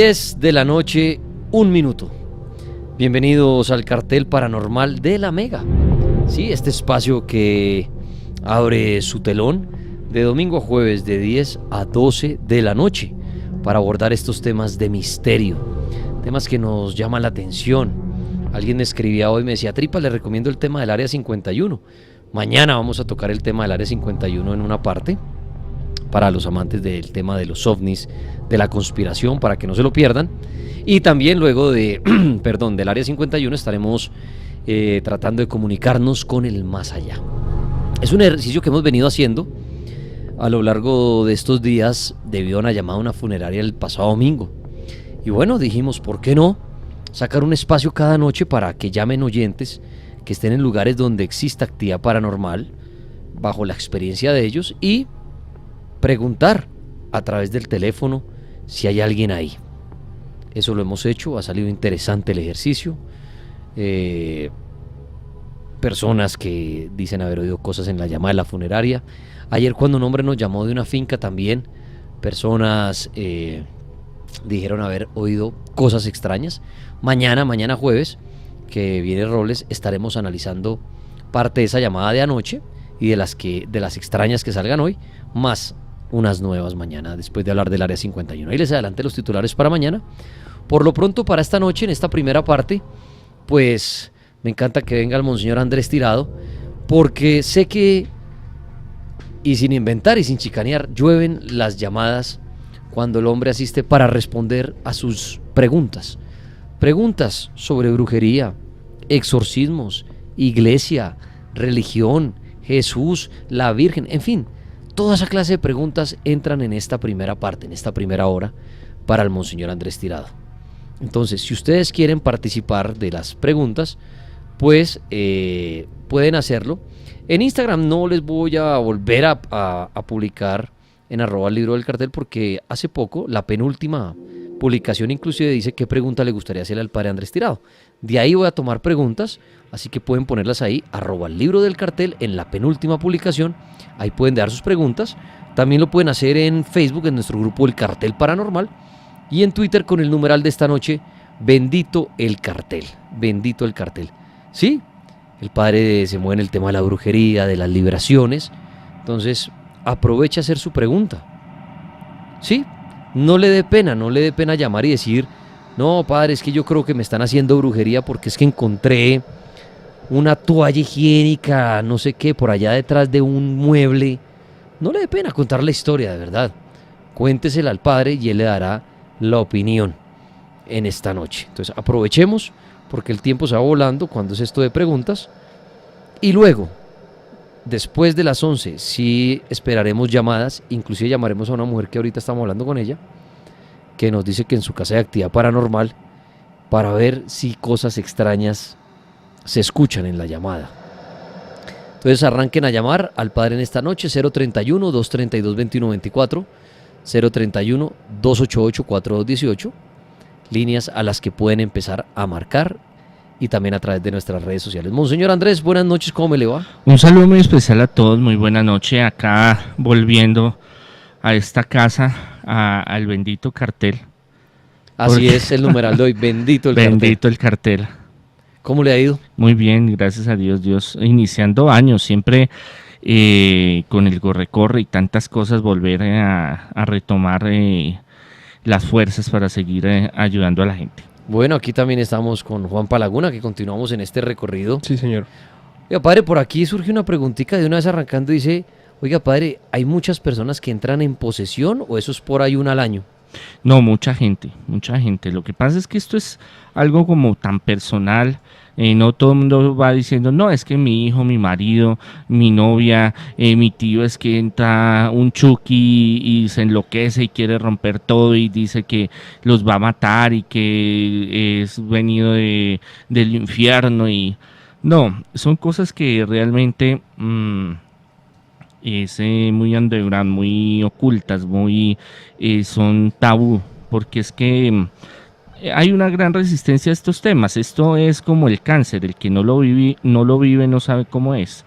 10 de la noche, 1 minuto. Bienvenidos al Cartel Paranormal de la Mega. Sí, este espacio que abre su telón de domingo a jueves de 10 a 12 de la noche para abordar estos temas de misterio, temas que nos llaman la atención. Alguien me escribía hoy, me decía: Tripa, le recomiendo el tema del Área 51. Mañana vamos a tocar el tema del Área 51 en una parte, para los amantes del tema de los ovnis, de la conspiración, para que no se lo pierdan. Y también luego de, del Área 51 estaremos tratando de comunicarnos con el más allá. Es un ejercicio que hemos venido haciendo a lo largo de estos días debido a una llamada a una funeraria el pasado domingo. Y bueno, dijimos, ¿por qué no sacar un espacio cada noche para que llamen oyentes que estén en lugares donde exista actividad paranormal, bajo la experiencia de ellos, y preguntar a través del teléfono si hay alguien ahí? Eso lo hemos hecho, ha salido interesante el ejercicio. Personas que dicen haber oído cosas en la llamada de la funeraria. Ayer, cuando un hombre nos llamó de una finca, también personas dijeron haber oído cosas extrañas. Mañana jueves, que viene Robles, estaremos analizando parte de esa llamada de anoche y de las extrañas que salgan hoy, más unas nuevas mañana, después de hablar del Área 51. Ahí les adelanté los titulares para mañana. Por lo pronto, para esta noche, en esta primera parte, pues me encanta que venga el Monseñor Andrés Tirado, porque sé que, y sin inventar y sin chicanear, llueven las llamadas cuando el hombre asiste para responder a sus preguntas. Preguntas sobre brujería, exorcismos, iglesia, religión, Jesús, la Virgen, en fin, toda esa clase de preguntas entran en esta primera parte, en esta primera hora, para el Monseñor Andrés Tirado. Entonces, si ustedes quieren participar de las preguntas, pues pueden hacerlo. En Instagram no les voy a volver a publicar en @libro del cartel, porque hace poco, la penúltima publicación inclusive dice qué pregunta le gustaría hacerle al padre Andrés Tirado. De ahí voy a tomar preguntas, así que pueden ponerlas ahí, @libro del cartel, en la penúltima publicación. Ahí pueden dar sus preguntas. También lo pueden hacer en Facebook, en nuestro grupo El Cartel Paranormal, y en Twitter con el numeral de esta noche, Bendito el Cartel. Bendito el Cartel. Sí, el padre se mueve en el tema de la brujería, de las liberaciones. Entonces, aproveche a hacer su pregunta. Sí, no le dé pena llamar y decir: no, padre, es que yo creo que me están haciendo brujería porque es que encontré una toalla higiénica, no sé qué, por allá detrás de un mueble. No le dé pena contar la historia, de verdad. Cuéntesela al padre y él le dará la opinión en esta noche. Entonces aprovechemos, porque el tiempo se va volando cuando es esto de preguntas. Y luego, después de las 11, sí esperaremos llamadas. Inclusive llamaremos a una mujer que ahorita estamos hablando con ella, que nos dice que en su casa hay actividad paranormal, para ver si cosas extrañas se escuchan en la llamada. Entonces arranquen a llamar al padre en esta noche, 031-232-2124, 031-288-4218, líneas a las que pueden empezar a marcar, y también a través de nuestras redes sociales. Monseñor Andrés, buenas noches, ¿cómo me le va? Un saludo muy especial a todos, muy buena noche, acá volviendo a esta casa, al bendito cartel. Así es el numeral de hoy, bendito el cartel. Bendito el cartel. ¿Cómo le ha ido? Muy bien, gracias a Dios. Dios iniciando años, siempre con el corre-corre y tantas cosas, volver a retomar las fuerzas para seguir ayudando a la gente. Bueno, aquí también estamos con Juan Palaguna, que continuamos en este recorrido. Sí, señor. Oiga, padre, por aquí surge una preguntita de una vez arrancando, dice: oiga, padre, ¿hay muchas personas que entran en posesión o eso es por ahí una al año? No, mucha gente. Lo que pasa es que esto es algo como tan personal. No todo el mundo va diciendo: no, es que mi hijo, mi marido, mi novia, mi tío, es que entra un Chucky y se enloquece y quiere romper todo y dice que los va a matar y que es venido del infierno. Y no, son cosas que realmente es muy underground, muy ocultas, son tabú, porque es que hay una gran resistencia a estos temas. Esto es como el cáncer: el que no lo vive no sabe cómo es.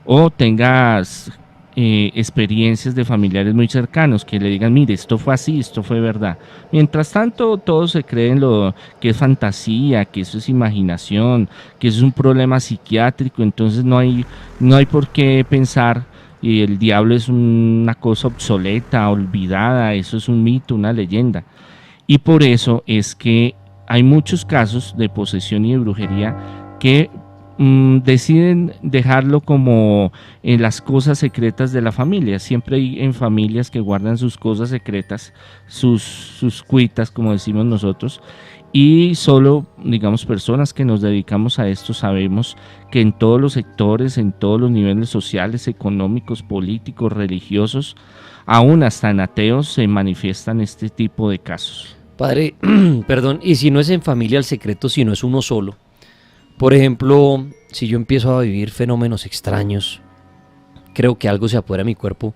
O tengas experiencias de familiares muy cercanos que le digan, mire, esto fue así, esto fue verdad. Mientras tanto, todos se creen lo que es fantasía, que eso es imaginación, que eso es un problema psiquiátrico, entonces no hay por qué pensar y el diablo es una cosa obsoleta, olvidada, eso es un mito, una leyenda. Y por eso es que hay muchos casos de posesión y de brujería que deciden dejarlo como en las cosas secretas de la familia. Siempre hay en familias que guardan sus cosas secretas, sus cuitas, como decimos nosotros, y solo, digamos, personas que nos dedicamos a esto sabemos que en todos los sectores, en todos los niveles sociales, económicos, políticos, religiosos, aún hasta en ateos se manifiestan este tipo de casos. Padre, perdón, y si no es en familia el secreto, si no es uno solo. Por ejemplo, si yo empiezo a vivir fenómenos extraños, creo que algo se apodera de mi cuerpo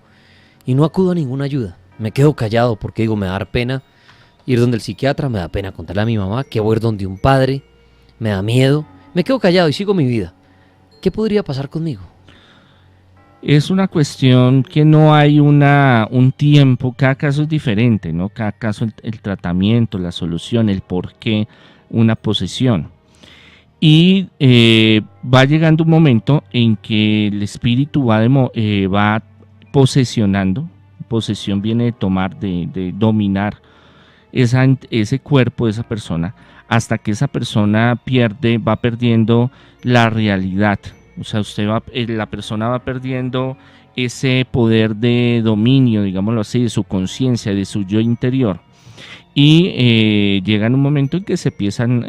y no acudo a ninguna ayuda. Me quedo callado porque digo, me va a dar pena ir donde el psiquiatra, me da pena contarle a mi mamá que voy a ir donde un padre, me da miedo. Me quedo callado y sigo mi vida. ¿Qué podría pasar conmigo? Es una cuestión que no hay un tiempo, cada caso es diferente, ¿no? Cada caso el tratamiento, la solución, el por qué una posesión. Y va llegando un momento en que el espíritu va posesionando. Posesión viene de tomar, de dominar ese cuerpo de esa persona, hasta que esa persona va perdiendo la realidad. O sea, la persona va perdiendo ese poder de dominio, digámoslo así, de su conciencia, de su yo interior. Y llega en un momento en que se empiezan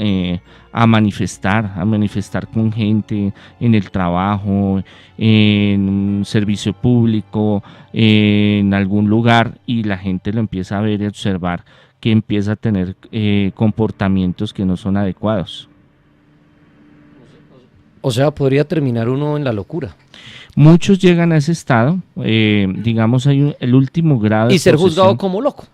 a manifestar con gente en el trabajo, en un servicio público, en algún lugar, y la gente lo empieza a ver y observar que empieza a tener comportamientos que no son adecuados. O sea, podría terminar uno en la locura. Muchos llegan a ese estado, digamos, el último grado. Y ser juzgado como loco.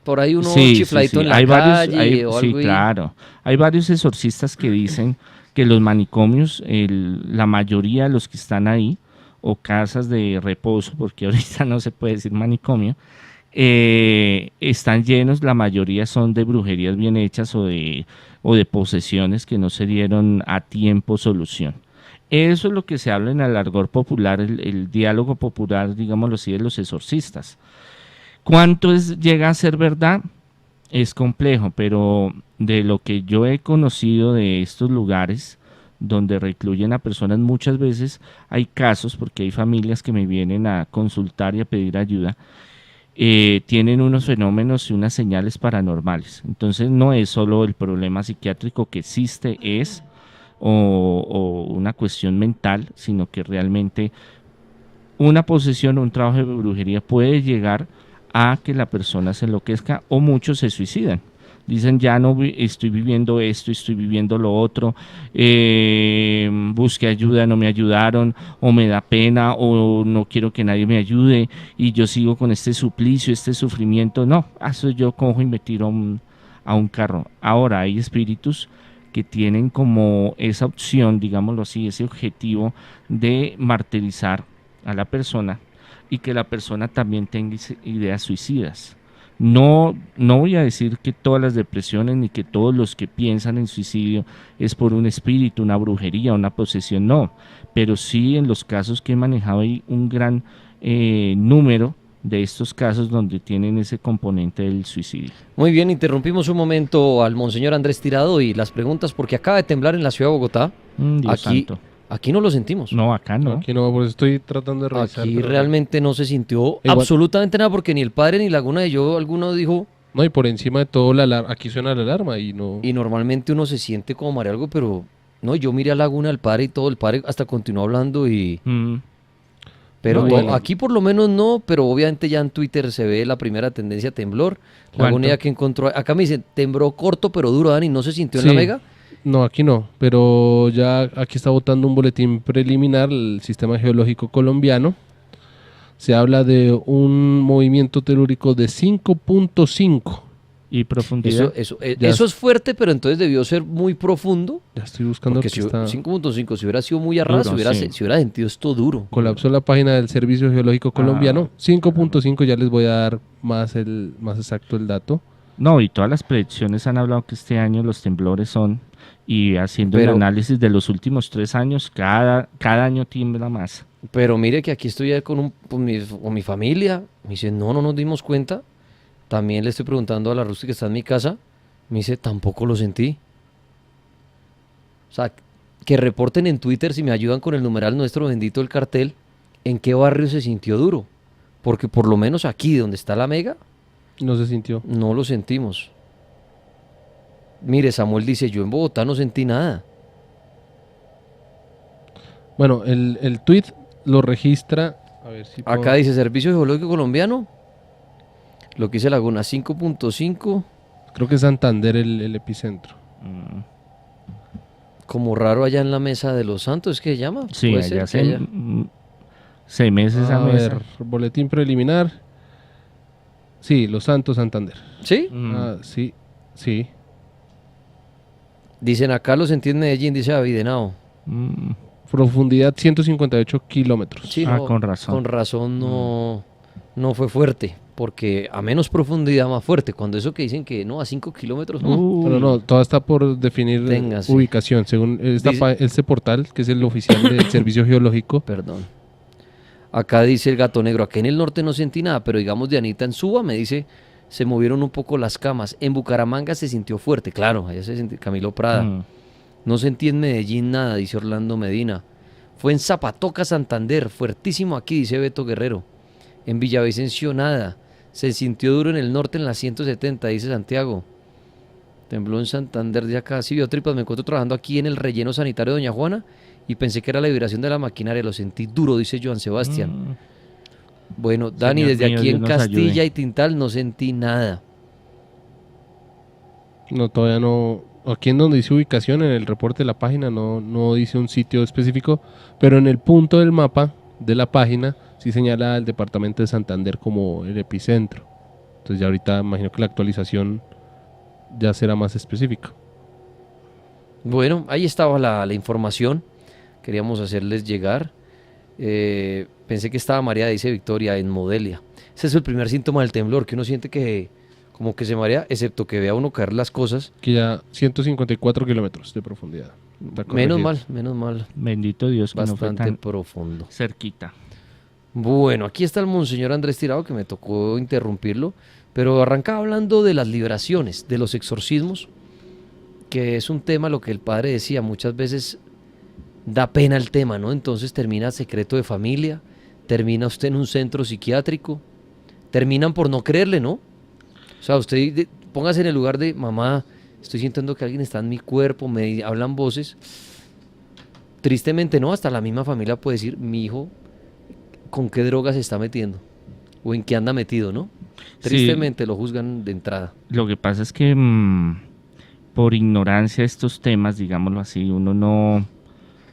Por ahí uno chifladito en la calle o algo. Sí, claro. Hay varios exorcistas que dicen que los manicomios, la mayoría de los que están ahí, o casas de reposo, porque ahorita no se puede decir manicomio, están llenos, la mayoría son de brujerías bien hechas o de posesiones que no se dieron a tiempo solución. Eso es lo que se habla en el argot popular, el diálogo popular, digámoslo así, de los exorcistas. ¿Cuánto llega a ser verdad? Es complejo, pero de lo que yo he conocido de estos lugares donde recluyen a personas, muchas veces hay casos, porque hay familias que me vienen a consultar y a pedir ayuda, tienen unos fenómenos y unas señales paranormales. Entonces no es solo el problema psiquiátrico que existe, o una cuestión mental, sino que realmente una posesión o un trabajo de brujería puede llegar a que la persona se enloquezca, o muchos se suicidan. Dicen, ya no estoy viviendo esto, estoy viviendo lo otro, busqué ayuda, no me ayudaron, o me da pena, o no quiero que nadie me ayude, y yo sigo con este suplicio, este sufrimiento. No, eso yo cojo y me tiro a un carro. Ahora hay espíritus que tienen como esa opción, digámoslo así, ese objetivo de martirizar a la persona, y que la persona también tenga ideas suicidas. No voy a decir que todas las depresiones ni que todos los que piensan en suicidio es por un espíritu, una brujería, una posesión, no, pero sí en los casos que he manejado hay un gran número de estos casos donde tienen ese componente del suicidio. Muy bien, interrumpimos un momento al monseñor Andrés Tirado y las preguntas porque acaba de temblar en la ciudad de Bogotá. Dios santo. Aquí no lo sentimos. No, acá no. Aquí no, por eso estoy tratando de revisar. Aquí realmente no se sintió absolutamente nada porque ni el padre ni Laguna de Yo alguno dijo. No, y por encima de todo aquí suena la alarma y no. Y normalmente uno se siente como mareado, pero no, yo miré a Laguna, al padre y todo, el padre hasta continuó hablando y... Pero No, bueno. aquí por lo menos no, pero obviamente ya en Twitter se ve la primera tendencia temblor. Laguna ya que encontró, acá me dicen, tembló corto pero duro, Dani, ¿no se sintió en la Mega? No, aquí no, pero ya aquí está botando un boletín preliminar el Sistema Geológico Colombiano. Se habla de un movimiento telúrico de 5.5 ¿Y profundidad? Eso es fuerte, pero entonces debió ser muy profundo. Ya estoy buscando Porque que está... 5.5, si hubiera sido muy a ras, Duro, si hubiera sentido esto duro. Colapsó la página del Servicio Geológico Colombiano. 5.5, ya les voy a dar más exacto el dato. No, y todas las predicciones han hablado que este año los temblores son, y haciendo el Pero- análisis de los últimos 3 años, cada año tiembla más. Pero mire que aquí estoy ya con mi familia. Me dice, no nos dimos cuenta. También le estoy preguntando a la Rusti que está en mi casa. Me dice, tampoco lo sentí. O sea, que reporten en Twitter si me ayudan con el numeral nuestro bendito el cartel, en qué barrio se sintió duro. Porque por lo menos aquí, donde está la mega, No se sintió. no lo sentimos. Mire, Samuel dice, yo en Bogotá no sentí nada. Bueno, el tweet lo registra. A ver si puedo- Acá dice Servicio Geológico Colombiano. Lo que dice Laguna 5.5. Creo que es Santander el epicentro. Mm. Como raro allá en la mesa de los santos, ¿es que se llama? Sí, Puede allá ser que hace 6 meses A a mesa. ver, boletín preliminar. Sí, Los Santos, Santander. ¿Sí? Mm. Ah, sí. Dicen acá lo sentí en Medellín, dice David Henao. Mm. Profundidad 158 kilómetros. Sí, Ah, no, con razón. Con razón no fue fuerte. Porque a menos profundidad más fuerte. Cuando eso que dicen que no, a 5 kilómetros. Pero no, todo está por definir Téngase. ubicación. Según este portal, que es el oficial del Servicio Geológico. Perdón. Acá dice el gato negro, aquí en el norte no sentí nada, pero digamos de Anita en Suba me dice, se movieron un poco las camas. En Bucaramanga se sintió fuerte, claro, allá se sintió Camilo Prada. Mm. No sentí en Medellín nada, dice Orlando Medina. Fue en Zapatoca, Santander, fuertísimo aquí, dice Beto Guerrero. En Villavicencio nada. Se sintió duro en el norte en la 170, dice Santiago. Tembló en Santander de acá. Sí, vio tripas, me encuentro trabajando aquí en el relleno sanitario de Doña Juana y pensé que era la vibración de la maquinaria, lo sentí duro, dice Joan Sebastián. Mm. Bueno, Dani, Señor desde mío, aquí Dios en nos Castilla ayude. y Tintal no sentí nada. No, todavía no. Aquí en donde dice ubicación, en el reporte de la página, no dice un sitio específico, pero en el punto del mapa de la página sí señala el departamento de Santander como el epicentro. Entonces ya ahorita imagino que la actualización ya será más específica. Bueno, ahí estaba la información. Queríamos hacerles llegar. Pensé que estaba mareada, dice Victoria, en Modelia. Ese es el primer síntoma del temblor, que uno siente que como que se marea, excepto que vea uno caer las cosas. Que ya 154 kilómetros de profundidad. Está corregido. Menos mal, Bendito Dios que no fue bastante tan profundo. cerquita. Bueno, aquí está el monseñor Andrés Tirado, que me tocó interrumpirlo, pero arrancaba hablando de las liberaciones, de los exorcismos, que es un tema, lo que el padre decía, muchas veces da pena el tema, ¿no? Entonces termina secreto de familia, termina usted en un centro psiquiátrico, terminan por no creerle, ¿no? O sea, usted póngase en el lugar de mamá, estoy sintiendo que alguien está en mi cuerpo, me hablan voces. Tristemente no, hasta la misma familia puede decir, mi hijo, ¿con qué droga se está metiendo? O en qué anda metido, ¿no? Sí. Tristemente lo juzgan de entrada. Lo que pasa es que por ignorancia de estos temas, digámoslo así, uno no...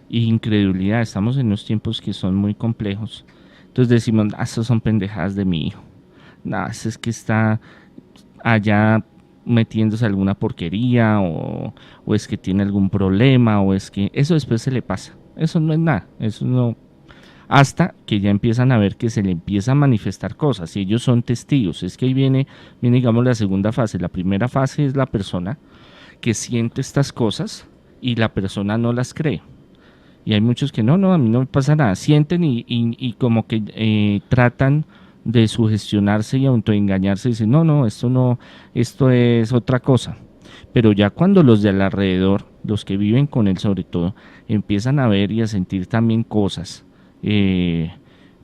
incredulidad, estamos en unos tiempos que son muy complejos. Entonces decimos, estas son pendejadas de mi hijo. Es que está allá metiéndose alguna porquería o es que tiene algún problema o es que eso después se le pasa. Eso no es nada, eso no... Hasta que ya empiezan a ver que se le empieza a manifestar cosas y ellos son testigos. Es que ahí viene digamos la segunda fase. La primera fase es la persona que siente estas cosas y la persona no las cree. Y hay muchos que no, a mí no me pasa nada. Sienten y como que tratan de sugestionarse y autoengañarse. Dicen, no, esto es otra cosa. Pero ya cuando los de alrededor, los que viven con él sobre todo, empiezan a ver y a sentir también cosas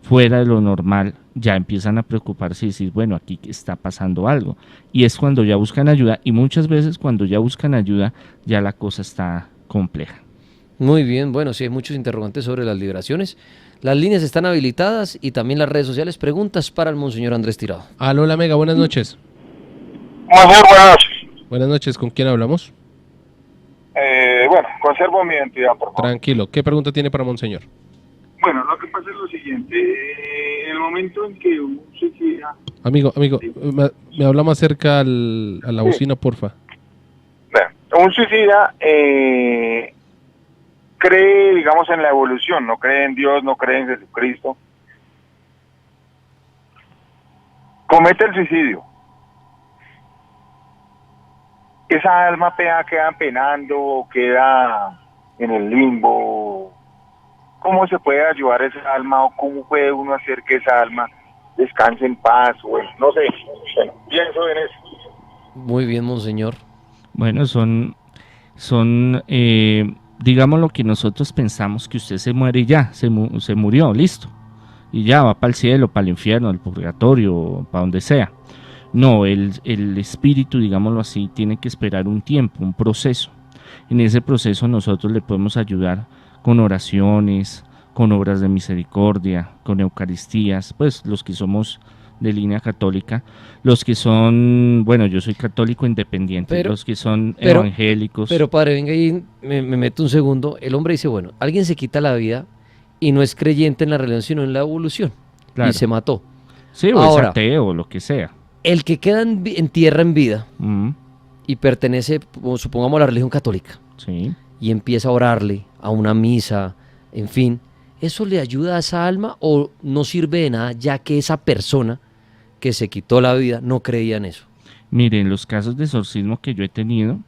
fuera de lo normal, ya empiezan a preocuparse y decir, bueno, aquí está pasando algo. Y es cuando ya buscan ayuda y muchas veces cuando ya buscan ayuda, ya la cosa está compleja. Muy bien, bueno, sí hay muchos interrogantes sobre las liberaciones. Las líneas están habilitadas y también las redes sociales. Preguntas para el monseñor Andrés Tirado. Aló, la Mega, buenas noches. Monseñor, buenas noches. Buenas noches, ¿con quién hablamos? Bueno, conservo mi identidad, por favor. Tranquilo, ¿qué pregunta tiene para Monseñor? Bueno, lo que pasa es lo siguiente. En el momento en que un suicida Amigo, me habla más cerca a la bocina, porfa. Bueno, un suicida cree, digamos, en la evolución, no cree en Dios, no cree en Jesucristo. Comete el suicidio. Esa alma queda penando, queda en el limbo. ¿Cómo se puede ayudar a esa alma o cómo puede uno hacer que esa alma descanse en paz? Bueno, no sé, bueno, pienso en eso. Muy bien, monseñor. Bueno, digamos lo que nosotros pensamos, que usted se muere y ya, se murió, listo. Y ya va para el cielo, para el infierno, al purgatorio, para donde sea. No, el espíritu, digámoslo así, tiene que esperar un tiempo, un proceso. En ese proceso nosotros le podemos ayudar con oraciones, con obras de misericordia, con eucaristías, pues los que somos de línea católica, los que son, bueno, yo soy católico independiente, los que son evangélicos. Pero padre, venga ahí, me meto un segundo. El hombre dice, bueno, alguien se quita la vida y no es creyente en la religión, sino en la evolución, claro, y se mató. Sí, o es ateo, o lo que sea. El que queda en tierra en vida y pertenece, supongamos, a la religión católica, sí, y empieza a orarle a una misa, en fin, ¿eso le ayuda a esa alma o no sirve de nada, ya que esa persona que se quitó la vida no creía en eso? Mire, en los casos de exorcismo que yo he tenido,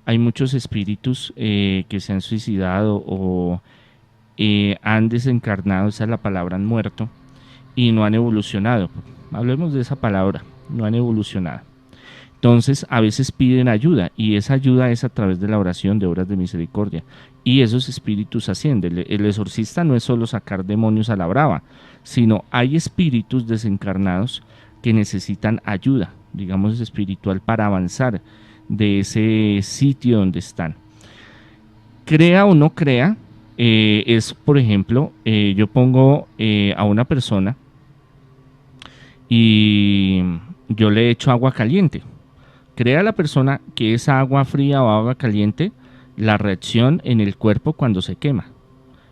hay muchos espíritus que se han suicidado o han desencarnado, esa es la palabra, han muerto y no han evolucionado. Hablemos de esa palabra, no han evolucionado. Entonces a veces piden ayuda y esa ayuda es a través de la oración, de obras de misericordia, y esos espíritus ascienden. El exorcista no es solo sacar demonios a la brava, sino hay espíritus desencarnados que necesitan ayuda, digamos espiritual, para avanzar de ese sitio donde están. Crea o no crea, es, por ejemplo, yo pongo a una persona y yo le echo agua caliente. Crea la persona que esa agua fría o agua caliente, la reacción en el cuerpo cuando se quema.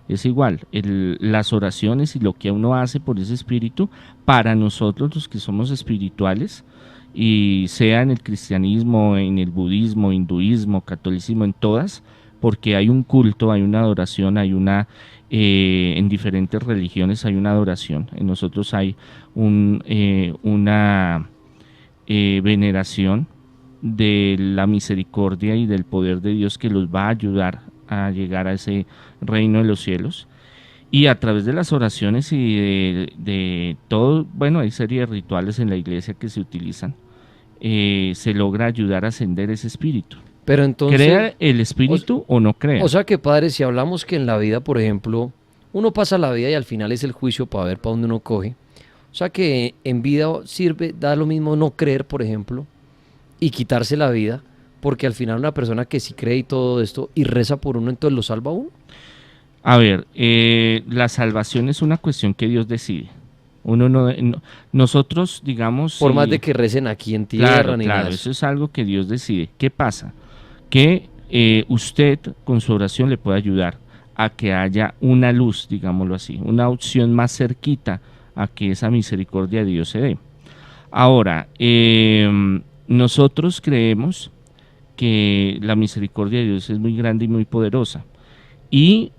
Es igual, las oraciones y lo que uno hace por ese espíritu, para nosotros los que somos espirituales, y sea en el cristianismo, en el budismo, hinduismo, catolicismo, en todas, porque hay un culto, hay una adoración, hay una, en diferentes religiones hay una adoración, en nosotros hay una veneración de la misericordia y del poder de Dios que los va a ayudar a llegar a ese reino de los cielos, y a través de las oraciones y de todo, bueno, hay serie de rituales en la iglesia que se utilizan, se logra ayudar a ascender ese espíritu. Pero entonces, ¿crea el espíritu o no crea? O sea que, padre, si hablamos que en la vida, por ejemplo, uno pasa la vida y al final es el juicio para ver para dónde uno coge. O sea que en vida sirve, da lo mismo no creer, por ejemplo, y quitarse la vida, porque al final una persona que sí cree y todo esto y reza por uno, entonces lo salva a uno. A ver, la salvación es una cuestión que Dios decide. Uno no, nosotros, digamos... Por más de que recen aquí en tierra, claro, ni claro, nada. Eso es algo que Dios decide. ¿Qué pasa? Que usted con su oración le puede ayudar a que haya una luz, digámoslo así, una opción más cerquita a que esa misericordia de Dios se dé. Ahora, nosotros creemos que la misericordia de Dios es muy grande y muy poderosa, y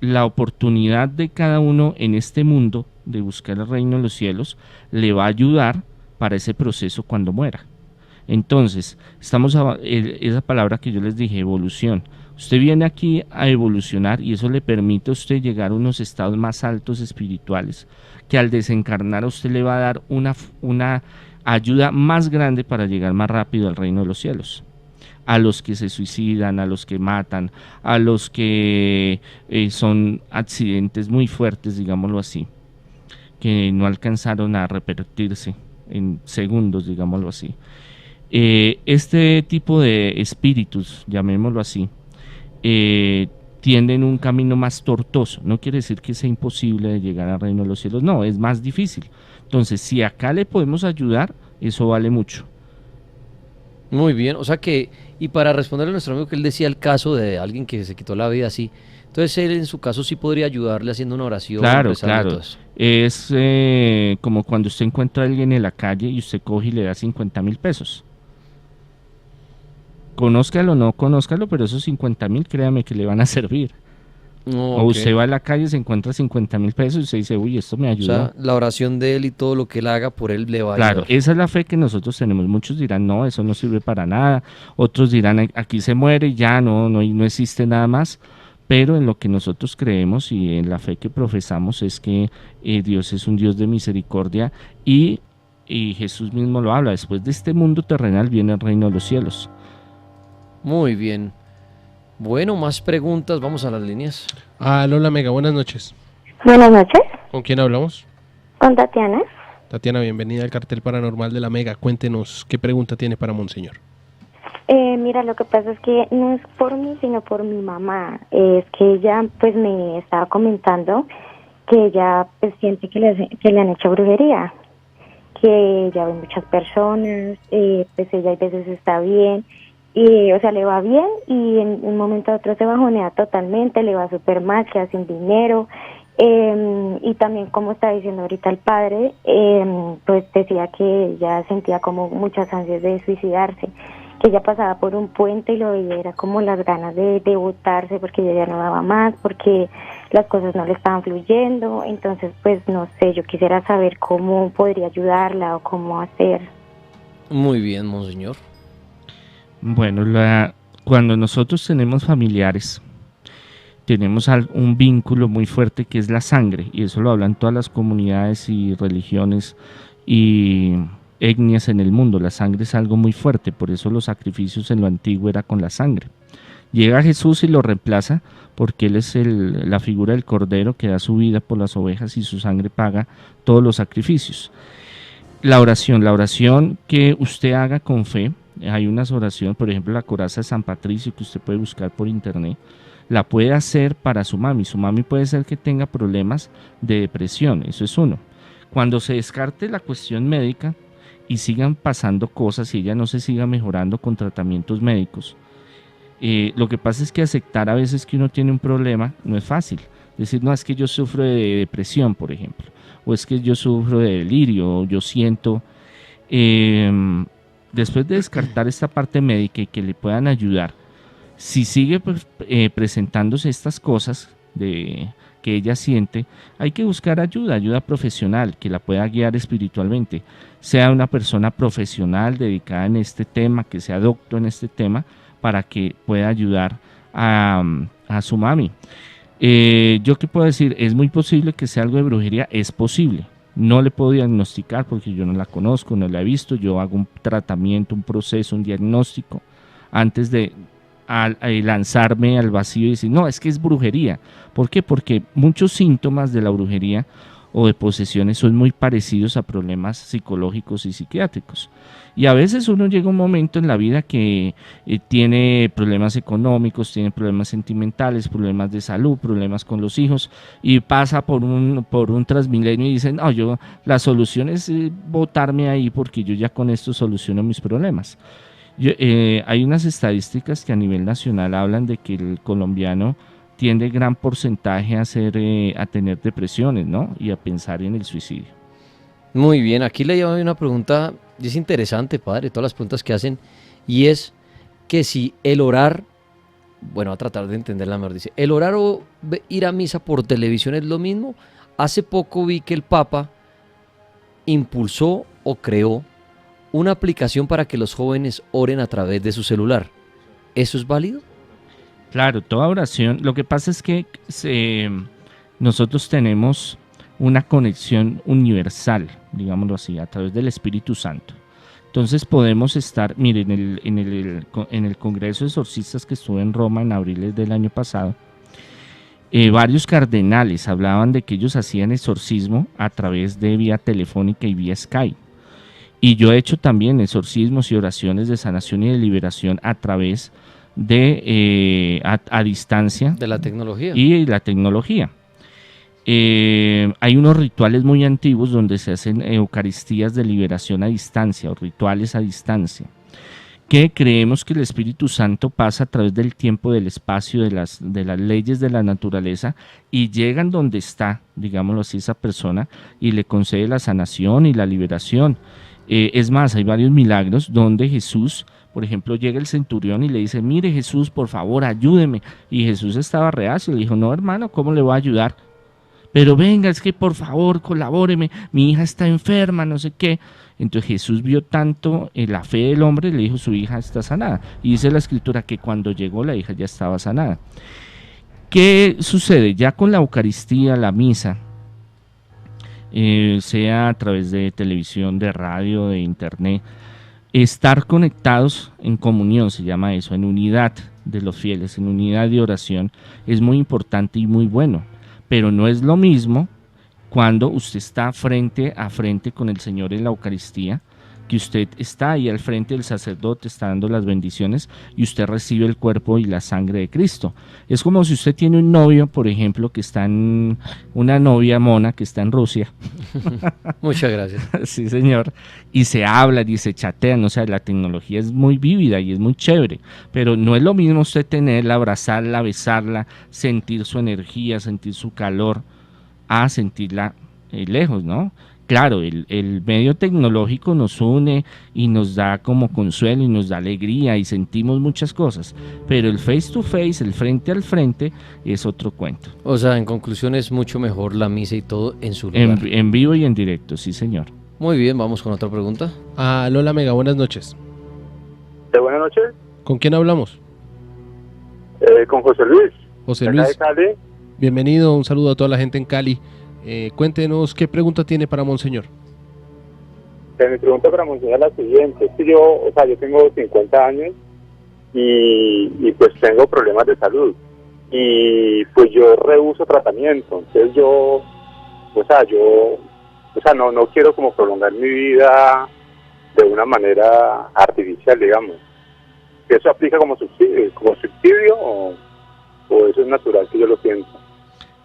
la oportunidad de cada uno en este mundo de buscar el reino de los cielos le va a ayudar para ese proceso cuando muera. Entonces, esa palabra que yo les dije, evolución. Usted viene aquí a evolucionar y eso le permite a usted llegar a unos estados más altos espirituales, que al desencarnar a usted le va a dar una ayuda más grande para llegar más rápido al reino de los cielos. A los que se suicidan, a los que matan, a los que son accidentes muy fuertes, digámoslo así, que no alcanzaron a revertirse en segundos, digámoslo así. Este tipo de espíritus, llamémoslo así, tienden un camino más tortuoso. No quiere decir que sea imposible de llegar al reino de los cielos, no, es más difícil. Entonces, si acá le podemos ayudar, eso vale mucho. Muy bien, o sea que, y para responderle a nuestro amigo que él decía el caso de alguien que se quitó la vida así, entonces él en su caso sí podría ayudarle haciendo una oración, Claro, rezando y todo claro. eso. Es como cuando usted encuentra a alguien en la calle y usted coge y le da 50.000 pesos. Conózcalo o no conózcalo, pero esos 50.000, créame que le van a servir. No, O ok. usted va a la calle, se encuentra 50.000 pesos y usted dice, uy, esto me O ayudó. sea, la oración de él y todo lo que él haga por él le va a Claro, ayudar. esa es la fe que nosotros tenemos. Muchos dirán, no, eso no sirve para nada. Otros dirán, aquí se muere, ya no existe nada más. Pero en lo que nosotros creemos y en la fe que profesamos es que Dios es un Dios de misericordia y Jesús mismo lo habla. Después de este mundo terrenal viene el reino de los cielos. Muy bien. Bueno, más preguntas, vamos a las líneas. Lola Mega, buenas noches. Buenas noches, ¿Con quién hablamos? con Tatiana. Tatiana, bienvenida al Cartel Paranormal de la Mega. Cuéntenos, ¿qué pregunta tiene para Monseñor? Mira, lo que pasa es que no es por mí, sino por mi mamá. Es que ella, pues, me estaba comentando que ella, pues, siente que le han hecho brujería, que ya ven muchas personas, pues ella a veces está bien, y, o sea, le va bien, y en un momento a otro se bajonea totalmente, le va súper mal, queda sin dinero. Y también, como está diciendo ahorita el padre, pues decía que ella sentía como muchas ansias de suicidarse, que ella pasaba por un puente y lo veía, era como las ganas de botarse porque ella ya no daba más, porque las cosas no le estaban fluyendo. Entonces, pues no sé, yo quisiera saber cómo podría ayudarla o cómo hacer. Muy bien, monseñor. Bueno, cuando nosotros tenemos familiares, tenemos un vínculo muy fuerte que es la sangre, y eso lo hablan todas las comunidades y religiones y etnias en el mundo. La sangre es algo muy fuerte, por eso los sacrificios en lo antiguo era con la sangre. Llega Jesús y lo reemplaza porque él es la figura del cordero que da su vida por las ovejas y su sangre paga todos los sacrificios. La oración que usted haga con fe, hay unas oraciones, por ejemplo la coraza de San Patricio que usted puede buscar por internet, la puede hacer para su mami. Su mami puede ser que tenga problemas de depresión, eso es uno. Cuando se descarte la cuestión médica y sigan pasando cosas y ella no se siga mejorando con tratamientos médicos, lo que pasa es que aceptar a veces que uno tiene un problema no es fácil. Decir, no, es que yo sufro de depresión, por ejemplo, o es que yo sufro de delirio, o yo siento... después de descartar esta parte médica y que le puedan ayudar, si sigue presentándose estas cosas que ella siente, hay que buscar ayuda profesional que la pueda guiar espiritualmente, sea una persona profesional dedicada en este tema, que sea doctor en este tema, para que pueda ayudar a su mami. Yo qué puedo decir, es muy posible que sea algo de brujería, es posible. No le puedo diagnosticar porque yo no la conozco, no la he visto. Yo hago un tratamiento, un proceso, un diagnóstico antes de lanzarme al vacío y decir, no, es que es brujería. ¿Por qué? Porque muchos síntomas de la brujería o de posesiones son muy parecidos a problemas psicológicos y psiquiátricos. Y a veces uno llega a un momento en la vida que tiene problemas económicos, tiene problemas sentimentales, problemas de salud, problemas con los hijos, y pasa por un Transmilenio y dicen, no, la solución es botarme ahí porque yo ya con esto soluciono mis problemas. Hay unas estadísticas que a nivel nacional hablan de que el colombiano tiende gran porcentaje a tener depresiones, ¿no? Y a pensar en el suicidio. Muy bien, aquí le llevo una pregunta, y es interesante, padre, todas las preguntas que hacen, y es que si el orar, bueno, a tratar de entenderla mejor, dice, ¿el orar o ir a misa por televisión es lo mismo? Hace poco vi que el Papa impulsó o creó una aplicación para que los jóvenes oren a través de su celular. ¿Eso es válido? Claro, toda oración. Lo que pasa es que nosotros tenemos una conexión universal, digámoslo así, a través del Espíritu Santo. Entonces podemos estar, miren, en el Congreso de Exorcistas que estuve en Roma en abril del año pasado, varios cardenales hablaban de que ellos hacían exorcismo a través de vía telefónica y vía Skype. Y yo he hecho también exorcismos y oraciones de sanación y de liberación a través de a distancia de la tecnología. Y la tecnología. Hay unos rituales muy antiguos donde se hacen eucaristías de liberación a distancia o rituales a distancia. que creemos que el Espíritu Santo pasa a través del tiempo, del espacio, de las leyes de la naturaleza y llegan donde está, digámoslo así, esa persona y le concede la sanación y la liberación. Es más, hay varios milagros donde Jesús, por ejemplo, llega el centurión y le dice, mire Jesús, por favor, ayúdeme. Y Jesús estaba reacio, le dijo, no hermano, ¿cómo le voy a ayudar? Pero venga, es que por favor, colabóreme, mi hija está enferma, no sé qué. Entonces Jesús vio tanto la fe del hombre, le dijo, su hija está sanada. Y dice la Escritura que cuando llegó la hija ya estaba sanada. ¿Qué sucede? Ya con la Eucaristía, la misa, sea a través de televisión, de radio, de internet, estar conectados en comunión, se llama eso, en unidad de los fieles, en unidad de oración, es muy importante y muy bueno. Pero no es lo mismo cuando usted está frente a frente con el Señor en la Eucaristía, que usted está ahí al frente del sacerdote, está dando las bendiciones y usted recibe el cuerpo y la sangre de Cristo. Es como si usted tiene un novio, por ejemplo, que está en una novia mona que está en Rusia. Muchas gracias. Sí, señor. Y se hablan y se chatean, o sea, la tecnología es muy vívida y es muy chévere, pero no es lo mismo usted tenerla, abrazarla, besarla, sentir su energía, sentir su calor, a sentirla lejos, ¿no? Claro, el medio tecnológico nos une y nos da como consuelo y nos da alegría y sentimos muchas cosas, pero el face to face, el frente al frente, es otro cuento. O sea, en conclusión es mucho mejor la misa y todo en su lugar. En vivo y en directo, sí señor. Muy bien, vamos con otra pregunta. Lola Mega, buenas noches. Buenas noches. ¿Con quién hablamos? Con José Luis. José de Luis, acá de Cali. bienvenido, un saludo a toda la gente en Cali. Cuéntenos qué pregunta tiene para Monseñor. Mi pregunta para Monseñor es la siguiente. Es que yo tengo 50 años y pues tengo problemas de salud. Y pues yo rehuso tratamiento. Entonces yo no quiero como prolongar mi vida de una manera artificial, digamos. ¿Eso aplica como subsidio o eso es natural que yo lo siento?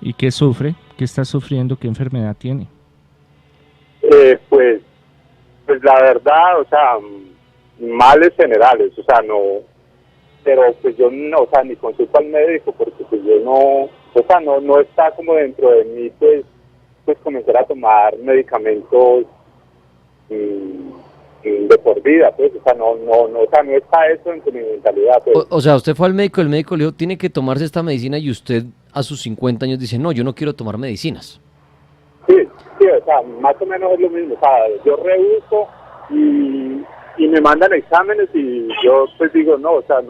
¿Y qué sufre? ¿Qué está sufriendo? ¿Qué enfermedad tiene? Pues la verdad, males generales, pero pues yo no, ni consulto al médico porque pues yo no está como dentro de mí, pues comenzar a tomar medicamentos de por vida, pues, no está eso en mi mentalidad, pues. O sea, usted fue al médico, el médico le dijo, tiene que tomarse esta medicina y usted a sus 50 años dice, no, yo no quiero tomar medicinas. Sí, más o menos es lo mismo, yo rehuso y me mandan exámenes y yo pues digo, no está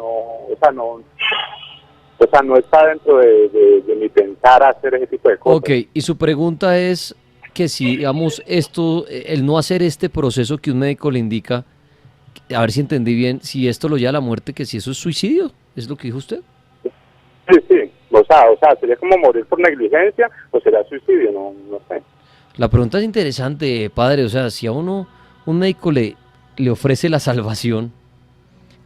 dentro de mi pensar hacer ese tipo de cosas. Ok, y su pregunta es que si, digamos, el no hacer este proceso que un médico le indica, a ver si entendí bien, si esto lo lleva a la muerte, que si eso es suicidio, ¿es lo que dijo usted? Sí, sería como morir por negligencia o será suicidio, no sé. La pregunta es interesante, padre, o sea, si a uno, un médico le ofrece la salvación,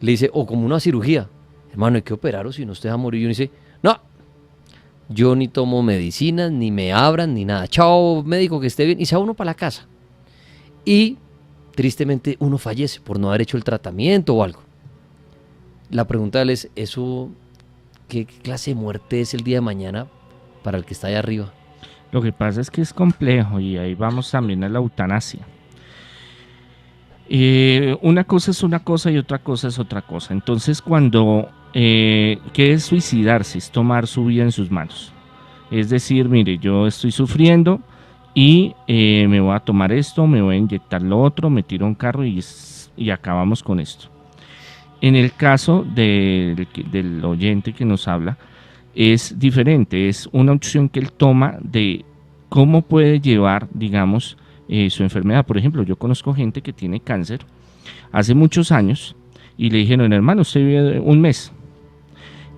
le dice, o como una cirugía, hermano, hay que operar o si no usted va a morir, y uno dice, no, yo ni tomo medicinas, ni me abran, ni nada, chao médico, que esté bien, y se va uno para la casa. Y tristemente uno fallece por no haber hecho el tratamiento o algo. La pregunta es, ¿eso qué clase de muerte es el día de mañana para el que está allá arriba? Lo que pasa es que es complejo y ahí vamos también a la eutanasia. Una cosa es una cosa y otra cosa es otra cosa. Entonces cuando ¿qué es suicidarse? Es tomar su vida en sus manos. Es decir, mire, yo estoy sufriendo y me voy a tomar esto, me voy a inyectar lo otro, me tiro a un carro y acabamos con esto. En el caso del oyente que nos habla, es diferente, es una opción que él toma de cómo puede llevar, digamos, su enfermedad. Por ejemplo, yo conozco gente que tiene cáncer hace muchos años y le dijeron, hermano, usted vive un mes.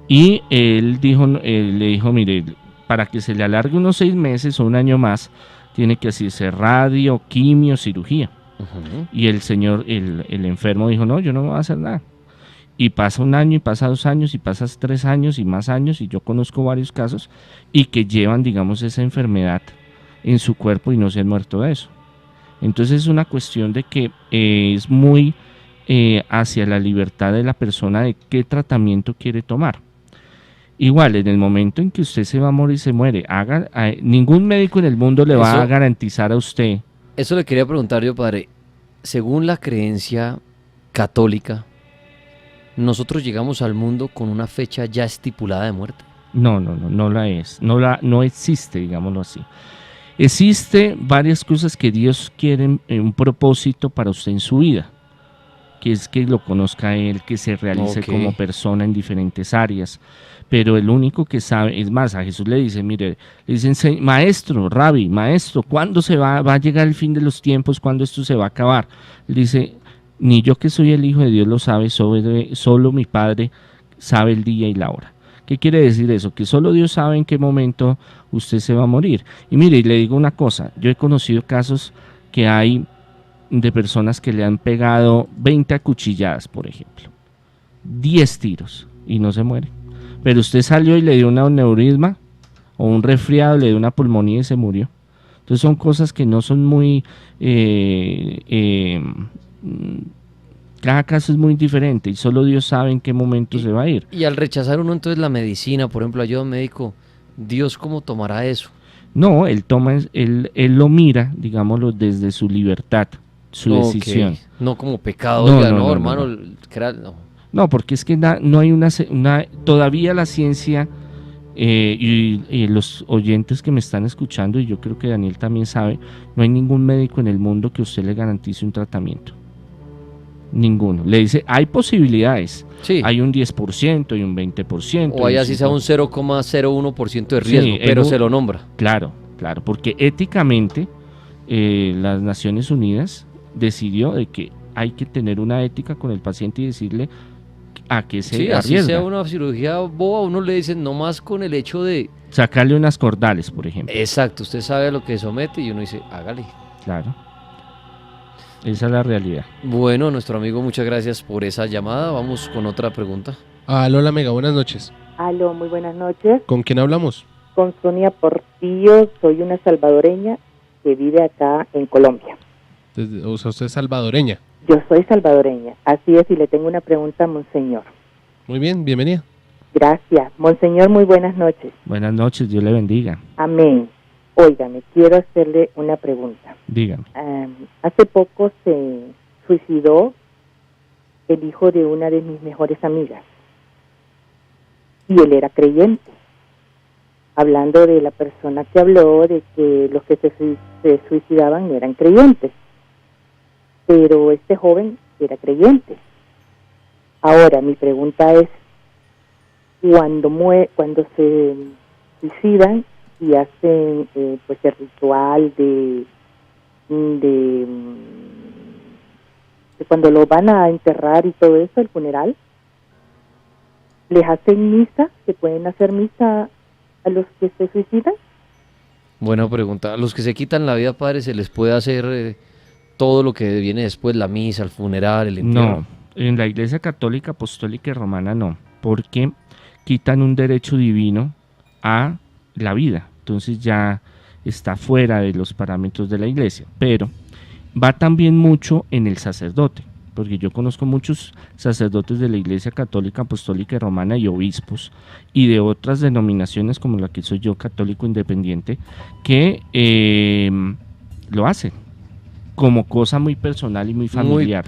Y él le dijo, mire, para que se le alargue unos 6 meses o un año más, tiene que hacerse radio, quimio, cirugía. Uh-huh. Y el enfermo dijo, no, yo no voy a hacer nada. Y pasa un año, y pasa 2 años, y pasas 3 años, y más años, y yo conozco varios casos, y que llevan, digamos, esa enfermedad en su cuerpo y no se han muerto de eso. Entonces es una cuestión de que es muy hacia la libertad de la persona de qué tratamiento quiere tomar. Igual, en el momento en que usted se va a morir, se muere. Ningún médico en el mundo le va a garantizar a usted. Eso le quería preguntar yo, padre. Según la creencia católica, ¿nosotros llegamos al mundo con una fecha ya estipulada de muerte? No la es. No existe, digámoslo así. Existe varias cosas que Dios quiere, un propósito para usted en su vida, que es que lo conozca a Él, que se realice como persona en diferentes áreas. Pero el único que sabe, es más, a Jesús le dicen, mire, le dicen, maestro, rabí, maestro, ¿cuándo va a llegar el fin de los tiempos? ¿Cuándo esto se va a acabar? Él dice, ni yo que soy el Hijo de Dios lo sabe, solo mi Padre sabe el día y la hora. ¿Qué quiere decir eso? Que solo Dios sabe en qué momento usted se va a morir. Y mire, y le digo una cosa, yo he conocido casos que hay de personas que le han pegado 20 acuchilladas, por ejemplo, 10 tiros y no se mueren. Pero usted salió y le dio un aneurisma o un resfriado, le dio una pulmonía y se murió. Entonces son cosas que no son muy... cada caso es muy diferente y solo Dios sabe en qué momento se va a ir. Y al rechazar uno entonces la medicina, por ejemplo, ayuda a un médico, ¿Dios cómo tomará eso? No, él lo mira, digámoslo, desde su libertad, su decisión. No como pecado, oiga, no, hermano. No, porque es que no hay todavía la ciencia y los oyentes que me están escuchando, y yo creo que Daniel también sabe, no hay ningún médico en el mundo que usted le garantice un tratamiento. Ninguno. Le dice, hay posibilidades. Sí. Hay un 10%, hay un 20%. O hay así sea un 0,01% de riesgo, pero se lo nombra. Claro, porque éticamente las Naciones Unidas decidió de que hay que tener una ética con el paciente y decirle a qué se arriesga. Así sea una cirugía boba, uno le dicen nomás con el hecho de... sacarle unas cordales, por ejemplo. Exacto, usted sabe a lo que somete y uno dice, hágale. Claro. Esa es la realidad. Bueno, nuestro amigo, muchas gracias por esa llamada. Vamos con otra pregunta. Aló, Mega, buenas noches. Aló, muy buenas noches. ¿Con quién hablamos? Con Sonia Portillo, soy una salvadoreña que vive acá en Colombia. O sea, usted es salvadoreña. Yo soy salvadoreña, así es, y le tengo una pregunta a Monseñor. Muy bien, bienvenida. Gracias. Monseñor, muy buenas noches. Buenas noches, Dios le bendiga. Amén. Óigame, quiero hacerle una pregunta. Dígame. Hace poco se suicidó el hijo de una de mis mejores amigas. Y él era creyente. Hablando de la persona que habló, de que los que se suicidaban eran creyentes. Pero este joven era creyente. Ahora, mi pregunta es, cuando se suicidan y hacen pues el ritual de cuando lo van a enterrar y todo eso, el funeral, ¿les hacen misa? ¿Se pueden hacer misa a los que se suicidan? Buena pregunta. A los que se quitan la vida, padre, ¿se les puede hacer todo lo que viene después, la misa, el funeral, el entierro? No, en la Iglesia Católica, Apostólica y Romana no, porque quitan un derecho divino a la vida, entonces ya está fuera de los parámetros de la Iglesia, pero va también mucho en el sacerdote, porque yo conozco muchos sacerdotes de la Iglesia Católica, Apostólica y Romana y obispos y de otras denominaciones como la que soy yo, católico independiente, que lo hacen como cosa muy personal y muy familiar.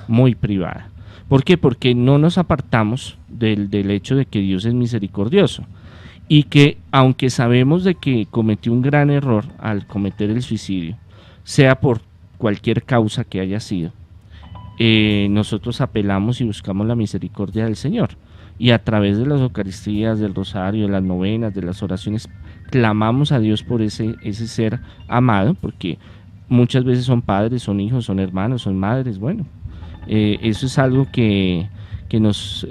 Muy privada. ¿Por qué? Porque no nos apartamos del hecho de que Dios es misericordioso y que aunque sabemos de que cometió un gran error al cometer el suicidio, sea por cualquier causa que haya sido, nosotros apelamos y buscamos la misericordia del Señor y a través de las Eucaristías, del Rosario, de las novenas, de las oraciones, clamamos a Dios por ese ser amado, porque muchas veces son padres, son hijos, son hermanos, son madres. Bueno, eso es algo que nos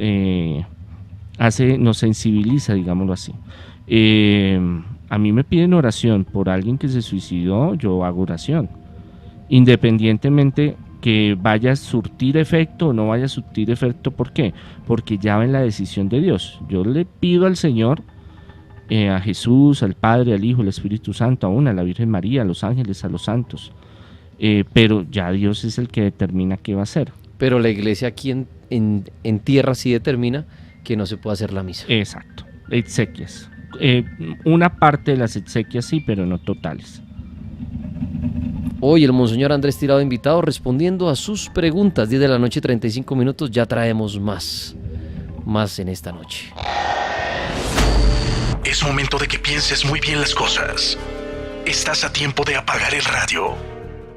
nos sensibiliza, digámoslo así. A mí me piden oración por alguien que se suicidó, yo hago oración, independientemente que vaya a surtir efecto o no vaya a surtir efecto. ¿Por qué? Porque ya va en la decisión de Dios. Yo le pido al Señor, a Jesús, al Padre, al Hijo, al Espíritu Santo, aún a la Virgen María, a los ángeles, a los santos, pero ya Dios es el que determina qué va a hacer. Pero la iglesia aquí en tierra sí determina que no se puede hacer la misa. Exacto, exequias. Una parte de las exequias sí, pero no totales. Hoy el Monseñor Andrés Tirado invitado respondiendo a sus preguntas. 10 de la noche, 35 minutos. Ya traemos más en esta noche. Es momento de que pienses muy bien las cosas. Estás a tiempo de apagar el radio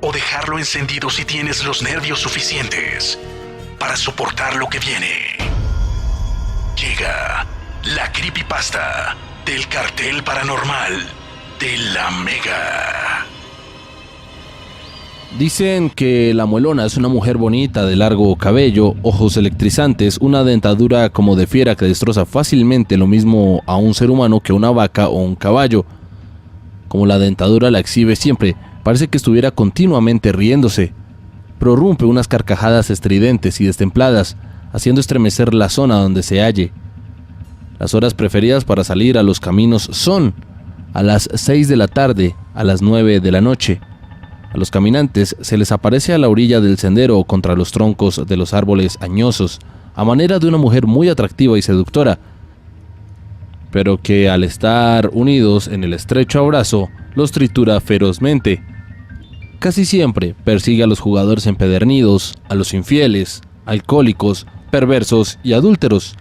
o dejarlo encendido si tienes los nervios suficientes para soportar lo que viene. Llega la creepypasta del cartel paranormal de la Mega. Dicen que la Muelona es una mujer bonita de largo cabello, ojos electrizantes, una dentadura como de fiera que destroza fácilmente lo mismo a un ser humano que una vaca o un caballo. Como la dentadura la exhibe siempre, parece que estuviera continuamente riéndose. Prorrumpe unas carcajadas estridentes y destempladas, haciendo estremecer la zona donde se halle. Las horas preferidas para salir a los caminos son a las 6 de la tarde, a las 9 de la noche. A los caminantes se les aparece a la orilla del sendero o contra los troncos de los árboles añosos, a manera de una mujer muy atractiva y seductora, pero que al estar unidos en el estrecho abrazo, los tritura ferozmente. Casi siempre persigue a los jugadores empedernidos, a los infieles, alcohólicos, perversos y adúlteros.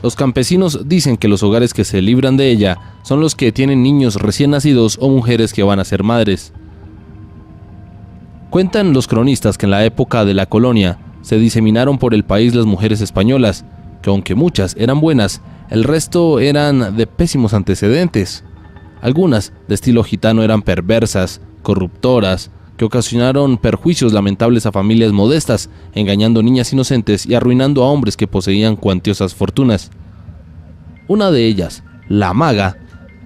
Los campesinos dicen que los hogares que se libran de ella son los que tienen niños recién nacidos o mujeres que van a ser madres. Cuentan los cronistas que en la época de la colonia se diseminaron por el país las mujeres españolas, que aunque muchas eran buenas, el resto eran de pésimos antecedentes. Algunas, de estilo gitano, eran perversas, corruptoras, que ocasionaron perjuicios lamentables a familias modestas, engañando niñas inocentes y arruinando a hombres que poseían cuantiosas fortunas. Una de ellas, la maga,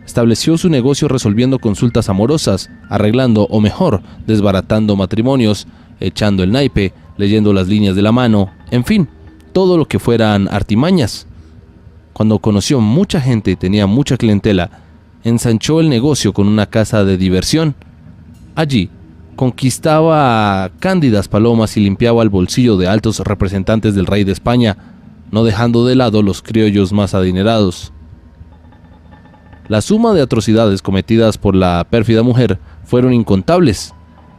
estableció su negocio resolviendo consultas amorosas, arreglando o mejor, desbaratando matrimonios, echando el naipe, leyendo las líneas de la mano, en fin, todo lo que fueran artimañas. Cuando conoció mucha gente y tenía mucha clientela, ensanchó el negocio con una casa de diversión. Allí, conquistaba cándidas palomas y limpiaba el bolsillo de altos representantes del rey de España, no dejando de lado los criollos más adinerados. La suma de atrocidades cometidas por la pérfida mujer fueron incontables.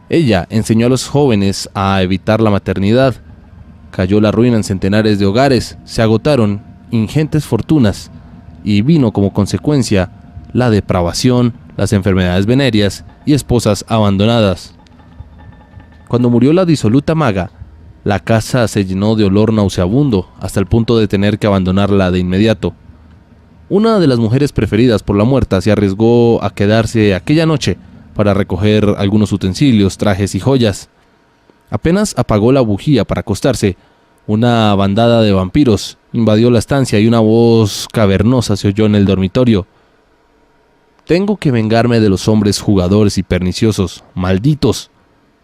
Ella enseñó a los jóvenes a evitar la maternidad. Cayó la ruina en centenares de hogares, se agotaron ingentes fortunas y vino como consecuencia la depravación, las enfermedades venéreas y esposas abandonadas. Cuando murió la disoluta maga, la casa se llenó de olor nauseabundo hasta el punto de tener que abandonarla de inmediato. Una de las mujeres preferidas por la muerta se arriesgó a quedarse aquella noche para recoger algunos utensilios, trajes y joyas. Apenas apagó la bujía para acostarse, una bandada de vampiros invadió la estancia y una voz cavernosa se oyó en el dormitorio. Tengo que vengarme de los hombres jugadores y perniciosos, malditos,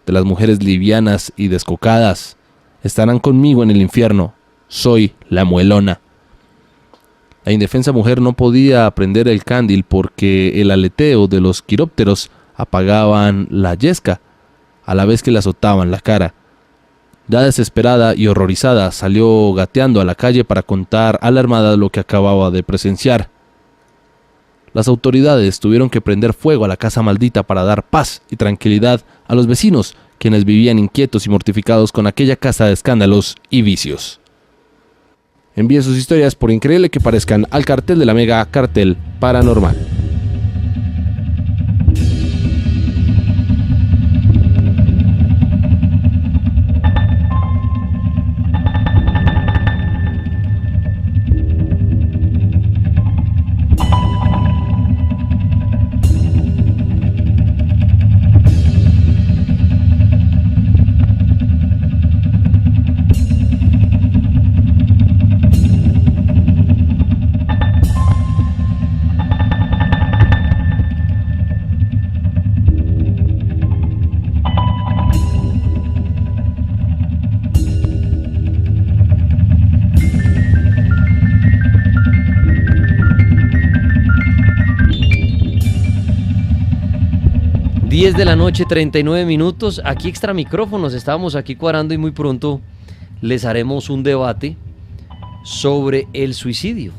de las mujeres livianas y descocadas. Estarán conmigo en el infierno. Soy la Muelona. La indefensa mujer no podía prender el candil porque el aleteo de los quirópteros apagaban la yesca, a la vez que le azotaban la cara. Ya desesperada y horrorizada, salió gateando a la calle para contar alarmada lo que acababa de presenciar. Las autoridades tuvieron que prender fuego a la casa maldita para dar paz y tranquilidad a los vecinos, quienes vivían inquietos y mortificados con aquella casa de escándalos y vicios. Envíe sus historias, por increíble que parezcan, al cartel de la Mega, Cartel Paranormal. ...10 de la noche, 39 minutos... ...aquí extra micrófonos, estábamos aquí cuadrando... ...y muy pronto les haremos un debate sobre el suicidio,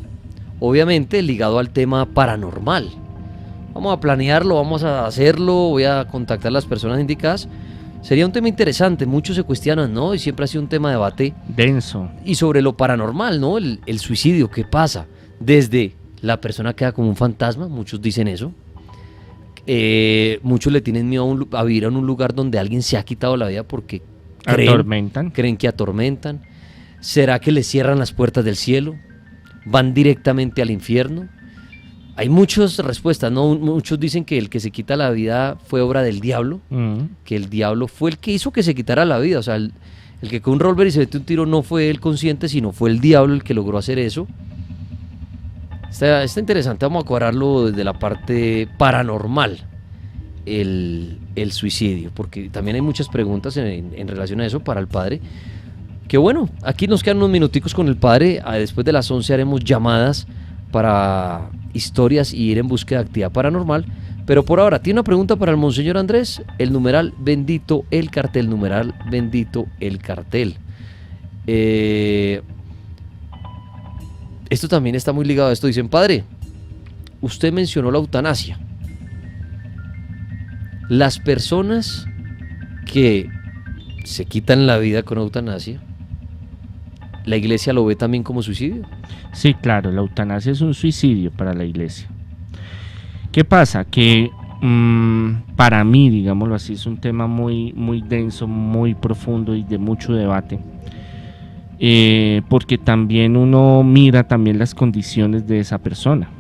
obviamente ligado al tema paranormal. Vamos a planearlo, vamos a hacerlo, voy a contactar a las personas indicadas. Sería un tema interesante, muchos se cuestionan, ¿no? Y siempre ha sido un tema de debate denso. Y sobre lo paranormal, ¿no? El suicidio, ¿qué pasa? Desde la persona queda como un fantasma, muchos dicen eso. Muchos le tienen miedo a vivir en un lugar donde alguien se ha quitado la vida porque creen que atormentan. ¿Será que les cierran las puertas del cielo? ¿Van directamente al infierno? Hay muchas respuestas, ¿no? Muchos dicen que el que se quita la vida fue obra del diablo, que el diablo fue el que hizo que se quitara la vida. O sea, el que con un revólver y se mete un tiro no fue él consciente, sino fue el diablo el que logró hacer eso. Está interesante, vamos a cuadrarlo desde la parte paranormal, el suicidio, porque también hay muchas preguntas en relación a eso para el padre. Que bueno, aquí nos quedan unos minuticos con el padre, después de las 11 haremos llamadas para historias y ir en búsqueda de actividad paranormal, pero por ahora tiene una pregunta para el Monseñor Andrés, el numeral bendito el cartel, numeral bendito el cartel. Esto también está muy ligado a esto, dicen, padre, usted mencionó la eutanasia. Las personas que se quitan la vida con eutanasia, ¿la iglesia lo ve también como suicidio? Sí, claro, la eutanasia es un suicidio para la iglesia. ¿Qué pasa? Que para mí, digámoslo así, es un tema muy, muy denso, muy profundo y de mucho debate. Porque también uno mira también las condiciones de esa persona,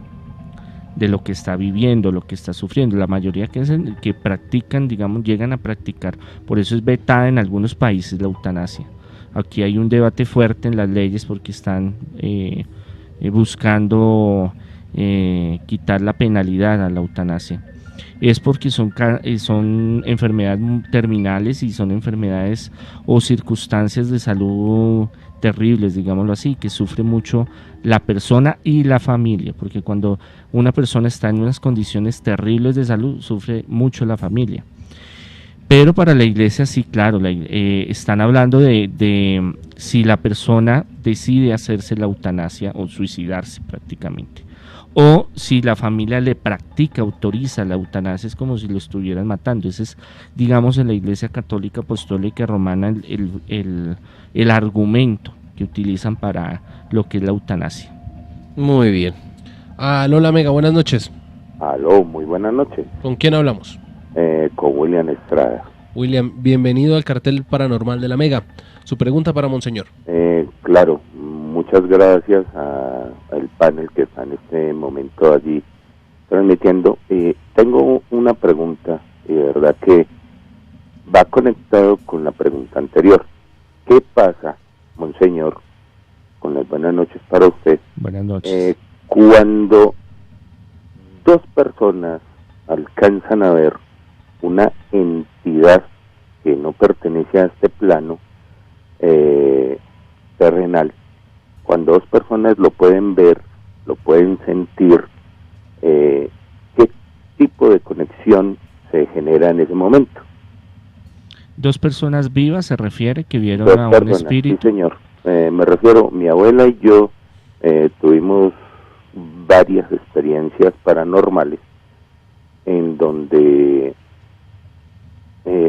de lo que está viviendo, lo que está sufriendo. La mayoría que practican, digamos, llegan a practicar, por eso es vetada en algunos países la eutanasia. Aquí hay un debate fuerte en las leyes porque están buscando quitar la penalidad a la eutanasia. Es porque son enfermedades terminales y son enfermedades o circunstancias de salud terribles, digámoslo así, que sufre mucho la persona y la familia, porque cuando una persona está en unas condiciones terribles de salud, sufre mucho la familia. Pero para la iglesia sí, claro, están hablando de si la persona decide hacerse la eutanasia o suicidarse prácticamente, o si la familia le practica, autoriza la eutanasia, es como si lo estuvieran matando. Ese es, digamos, en la Iglesia Católica Apostólica Romana el argumento que utilizan para lo que es la eutanasia. Muy bien. Aló, la Mega, buenas noches. Aló, muy buenas noches. ¿Con quién hablamos? Con William Estrada. William, bienvenido al cartel paranormal de la Mega. Su pregunta para Monseñor. Claro, muchas gracias al panel que está en este momento allí transmitiendo. Tengo una pregunta, y de verdad que va conectado con la pregunta anterior. ¿Qué pasa, Monseñor, con las buenas noches para usted? Buenas noches. Cuando dos personas alcanzan a ver una entidad que no pertenece a este plano terrenal, cuando dos personas lo pueden ver, lo pueden sentir, ¿qué tipo de conexión se genera en ese momento? ¿Dos personas vivas se refiere que vieron a un espíritu? Sí, señor. Me refiero, mi abuela y yo tuvimos varias experiencias paranormales en donde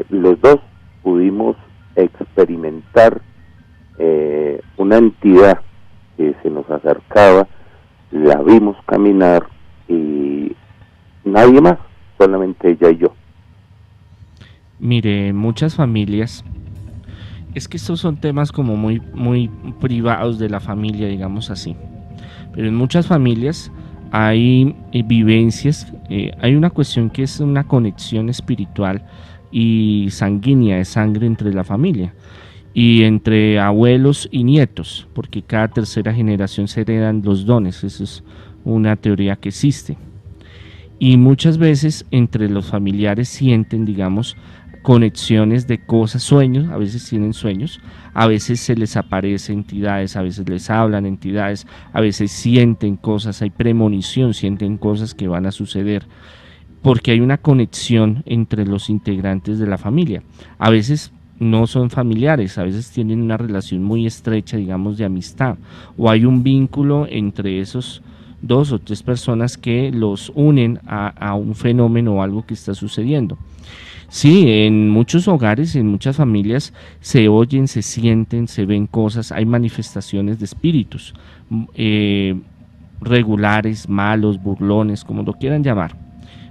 los dos pudimos experimentar una entidad que se nos acercaba, la vimos caminar y nadie más, solamente ella y yo. Mire, muchas familias, es que estos son temas como muy, muy privados de la familia, digamos así, pero en muchas familias hay vivencias, hay una cuestión que es una conexión espiritual y sanguínea, de sangre entre la familia y entre abuelos y nietos, porque cada tercera generación se heredan los dones. Eso es una teoría que existe, y muchas veces entre los familiares sienten, digamos, conexiones de cosas, sueños, a veces tienen sueños, a veces se les aparece entidades, a veces les hablan entidades, a veces sienten cosas, hay premonición, sienten cosas que van a suceder, porque hay una conexión entre los integrantes de la familia. A veces no son familiares, a veces tienen una relación muy estrecha, digamos, de amistad, o hay un vínculo entre esos 2 o 3 personas que los unen a un fenómeno o algo que está sucediendo. Sí, en muchos hogares, en muchas familias se oyen, se sienten, se ven cosas, hay manifestaciones de espíritus regulares, malos, burlones, como lo quieran llamar.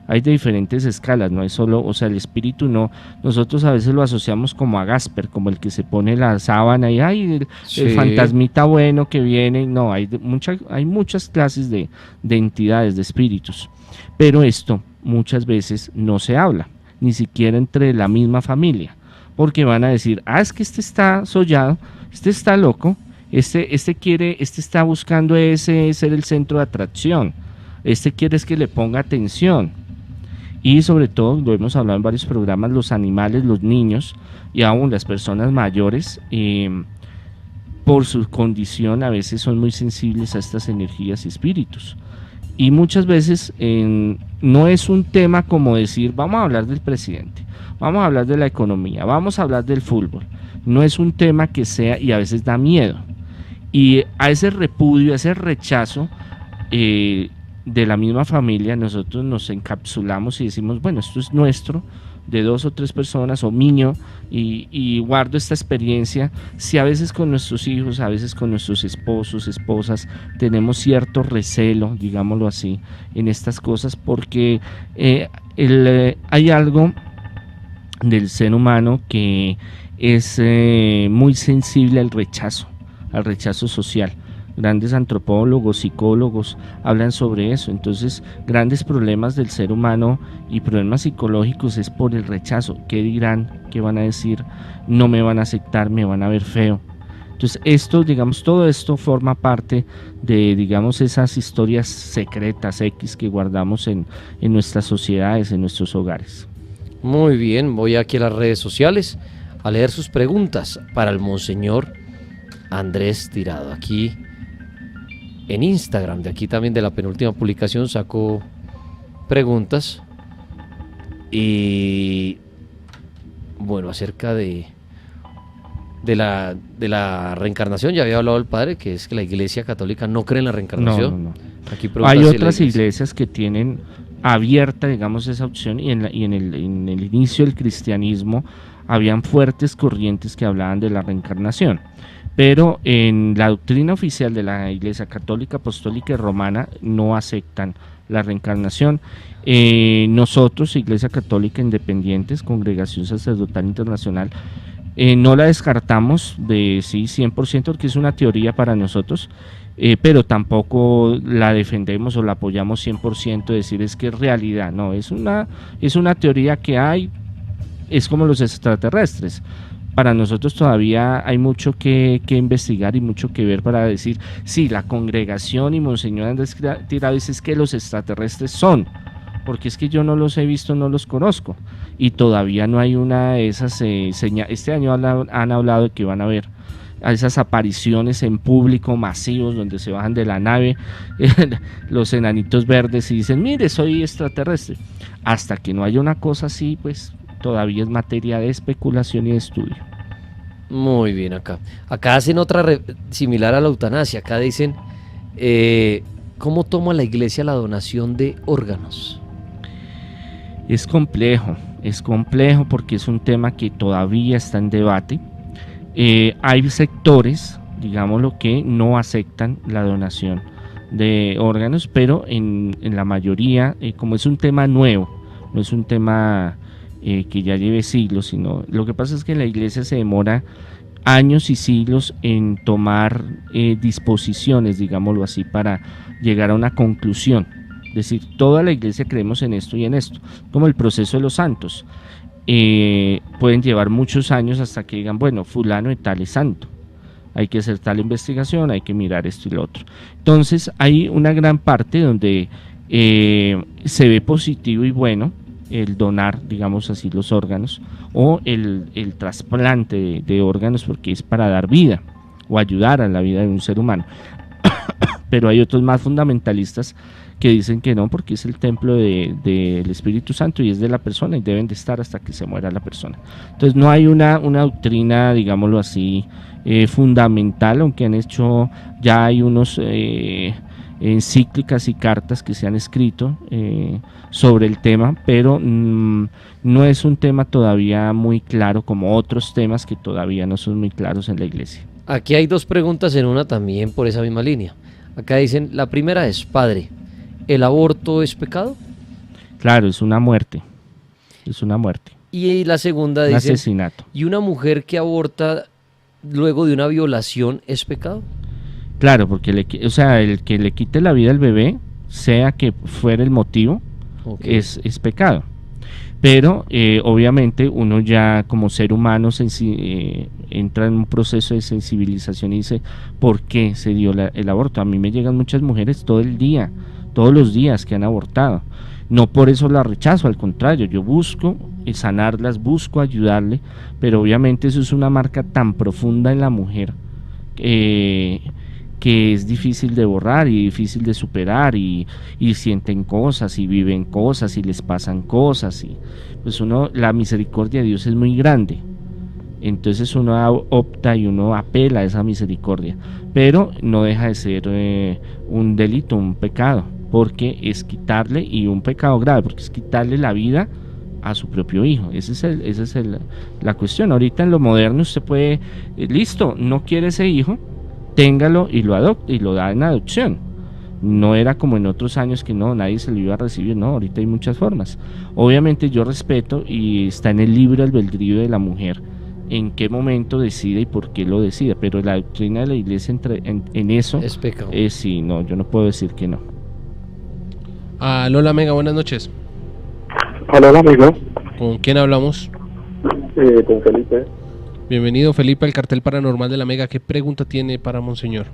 Hay de diferentes escalas, no es solo, o sea, el espíritu no, nosotros a veces lo asociamos como a Gasper, como el que se pone la sábana y el fantasmita bueno que viene. No, hay muchas clases de entidades, de espíritus, pero esto muchas veces no se habla, ni siquiera entre la misma familia, porque van a decir, es que este está sollado, este está loco, este está buscando ser el centro de atracción, este quiere es que le ponga atención. Y sobre todo, lo hemos hablado en varios programas, los animales, los niños y aún las personas mayores, por su condición a veces son muy sensibles a estas energías y espíritus. Y muchas veces no es un tema como decir, vamos a hablar del presidente, vamos a hablar de la economía, vamos a hablar del fútbol. No es un tema que sea, y a veces da miedo. Y a ese repudio, a ese rechazo, de la misma familia, nosotros nos encapsulamos y decimos, bueno, esto es nuestro, de 2 o 3 personas o mío, y guardo esta experiencia. Si a veces con nuestros hijos, a veces con nuestros esposos, esposas, tenemos cierto recelo, digámoslo así, en estas cosas, porque hay algo del ser humano que es muy sensible al rechazo social. Grandes antropólogos, psicólogos hablan sobre eso. Entonces, grandes problemas del ser humano y problemas psicológicos es por el rechazo. ¿Qué dirán? ¿Qué van a decir? No me van a aceptar, me van a ver feo. Entonces, todo esto forma parte de, digamos, esas historias secretas que guardamos en nuestras sociedades, en nuestros hogares. Muy bien, voy aquí a las redes sociales a leer sus preguntas para el Monseñor Andrés Tirado. Aquí en Instagram, de aquí también de la penúltima publicación, saco preguntas. Y bueno, acerca de la reencarnación, ya había hablado el padre, que es que la Iglesia Católica no cree en la reencarnación. No. Aquí hay otras iglesias que tienen abierta, digamos, esa opción, y en el inicio del cristianismo habían fuertes corrientes que hablaban de la reencarnación. Pero en la doctrina oficial de la Iglesia Católica, Apostólica y Romana no aceptan la reencarnación. Nosotros, Iglesia Católica Independientes, Congregación Sacerdotal Internacional, no la descartamos de 100%, porque es una teoría para nosotros, pero tampoco la defendemos o la apoyamos 100%, decir es que es realidad. No, es una teoría que hay, es como los extraterrestres. Para nosotros todavía hay mucho que investigar y mucho que ver para decir, sí, la congregación y Monseñor Andrés Tirado dice es que los extraterrestres son, porque es que yo no los he visto, no los conozco, y todavía no hay una de esas señales. Este año han hablado de que van a haber esas apariciones en público masivos donde se bajan de la nave los enanitos verdes y dicen, mire, soy extraterrestre. Hasta que no haya una cosa así, pues todavía es materia de especulación y de estudio. Muy bien, acá hacen otra similar a la eutanasia. Acá dicen, ¿cómo toma la Iglesia la donación de órganos? Es complejo porque es un tema que todavía está en debate. Hay sectores, digámoslo, que no aceptan la donación de órganos, pero en la mayoría, como es un tema nuevo, no es un tema que ya lleve siglos, sino lo que pasa es que la Iglesia se demora años y siglos en tomar disposiciones, digámoslo así, para llegar a una conclusión. Es decir, toda la Iglesia creemos en esto y en esto, como el proceso de los santos. Pueden llevar muchos años hasta que digan, bueno, fulano de tal es santo, hay que hacer tal investigación, hay que mirar esto y lo otro. Entonces hay una gran parte donde se ve positivo y bueno el donar, digamos así, los órganos, o el trasplante de órganos, porque es para dar vida o ayudar a la vida de un ser humano. pero hay otros más fundamentalistas que dicen que no, porque es el templo del Espíritu Santo y es de la persona y deben de estar hasta que se muera la persona. Entonces no hay una doctrina, digámoslo así, fundamental, aunque ya hay unos encíclicas y cartas que se han escrito sobre el tema, pero no es un tema todavía muy claro como otros temas que todavía no son muy claros en la iglesia. Aquí hay dos preguntas en una también por esa misma línea. Acá dicen, la primera es, padre, ¿el aborto es pecado? Claro, es una muerte. Y la segunda dice, asesinato. ¿Y una mujer que aborta luego de una violación es pecado? Claro, porque el que le quite la vida al bebé, sea que fuera el motivo, okay, es pecado. Pero obviamente uno ya como ser humano entra en un proceso de sensibilización y dice, ¿por qué se dio el aborto? A mí me llegan muchas mujeres todos los días que han abortado. No por eso la rechazo, al contrario, yo busco sanarlas, busco ayudarle, pero obviamente eso es una marca tan profunda en la mujer que es difícil de borrar y difícil de superar, y sienten cosas y viven cosas y les pasan cosas, y pues la misericordia de Dios es muy grande, entonces uno opta y uno apela a esa misericordia, pero no deja de ser un delito, un pecado, porque es quitarle, y un pecado grave, porque es quitarle la vida a su propio hijo. Esa es la cuestión. Ahorita en lo moderno usted puede, listo, no quiere ese hijo, téngalo y lo adopta y lo da en adopción. No era como en otros años que no, nadie se lo iba a recibir, no, ahorita hay muchas formas. Obviamente yo respeto, y está en el libre albedrío de la mujer en qué momento decide y por qué lo decide, pero la doctrina de la iglesia en eso es pecado. Sí, no, yo no puedo decir que no. Lola Mega, buenas noches. Hola amigo. ¿Con quién hablamos? Con Felipe. Bienvenido Felipe al cartel paranormal de la Mega. ¿Qué pregunta tiene para Monseñor?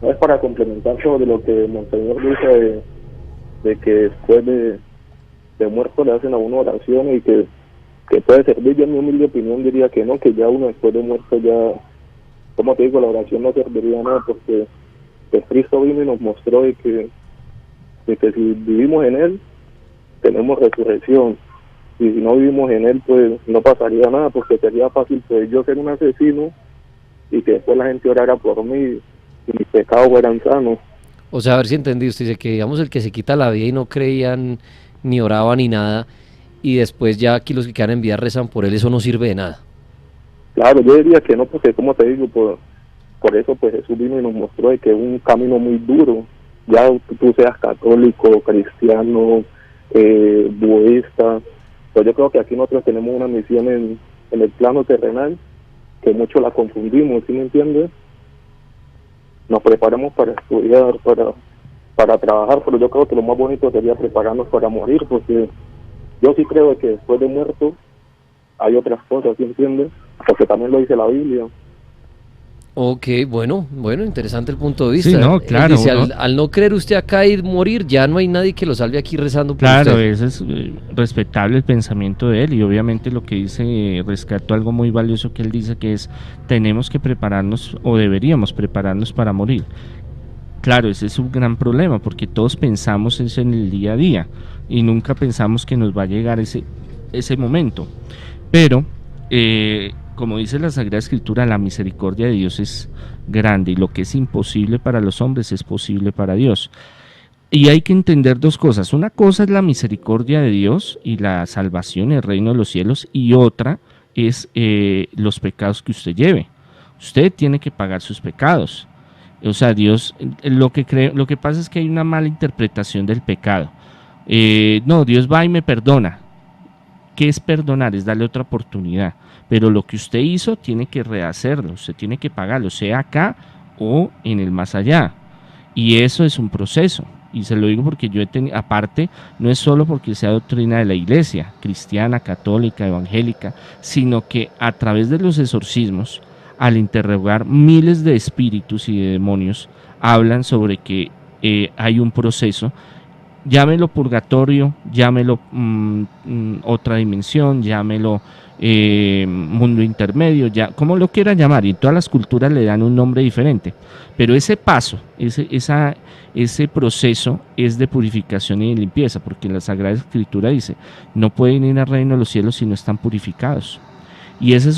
Es para complementar sobre lo que Monseñor dice de que después de muerto le hacen a uno oración y que puede servir. Yo en mi humilde opinión diría que no, que ya uno después de muerto ya, como te digo, la oración no serviría nada, porque pues Cristo vino y nos mostró de que si vivimos en Él tenemos resurrección, y si no vivimos en Él pues no pasaría nada, porque sería fácil pues yo ser un asesino y que después la gente orara por mí y mis pecados fueran sanos. O sea, a ver si entendí, usted dice que digamos el que se quita la vida y no creían ni oraban ni nada, y después ya aquí los que quedan en vida rezan por él, eso no sirve de nada. Claro, yo diría que no, porque como te digo, por eso pues Jesús vino y nos mostró de que es un camino muy duro, ya tú seas católico, cristiano, budista. Pues yo creo que aquí nosotros tenemos una misión en el plano terrenal que mucho la confundimos, ¿sí me entiendes? Nos preparamos para estudiar, para trabajar, pero yo creo que lo más bonito sería prepararnos para morir, porque yo sí creo que después de muerto hay otras cosas, ¿sí entiendes? Porque también lo dice la Biblia. Ok, bueno, interesante el punto de vista. Sí, no, claro. Dice, al no creer usted acá y morir, ya no hay nadie que lo salve aquí rezando por usted. Claro, ese es respetable el pensamiento de él, y obviamente lo que dice, rescató algo muy valioso que él dice, que es, tenemos que prepararnos, o deberíamos prepararnos para morir. Claro, ese es un gran problema, porque todos pensamos eso en el día a día, y nunca pensamos que nos va a llegar ese momento. Pero como dice la Sagrada Escritura, la misericordia de Dios es grande, y lo que es imposible para los hombres es posible para Dios. Y hay que entender dos cosas. Una cosa es la misericordia de Dios y la salvación, el reino de los cielos, y otra es los pecados que usted lleve. Usted tiene que pagar sus pecados. O sea, Dios, lo que pasa es que hay una mala interpretación del pecado. No, Dios va y me perdona. ¿Qué es perdonar? Es darle otra oportunidad. Pero lo que usted hizo tiene que rehacerlo, usted tiene que pagarlo, sea acá o en el más allá. Y eso es un proceso. Y se lo digo porque yo he tenido, aparte, no es solo porque sea doctrina de la iglesia, cristiana, católica, evangélica, sino que a través de los exorcismos, al interrogar miles de espíritus y de demonios, hablan sobre que hay un proceso llámelo purgatorio, llámelo otra dimensión, llámelo mundo intermedio, ya como lo quieran llamar, y todas las culturas le dan un nombre diferente, pero ese paso, ese proceso es de purificación y de limpieza, porque la Sagrada Escritura dice, no pueden ir al reino de los cielos si no están purificados. Y esa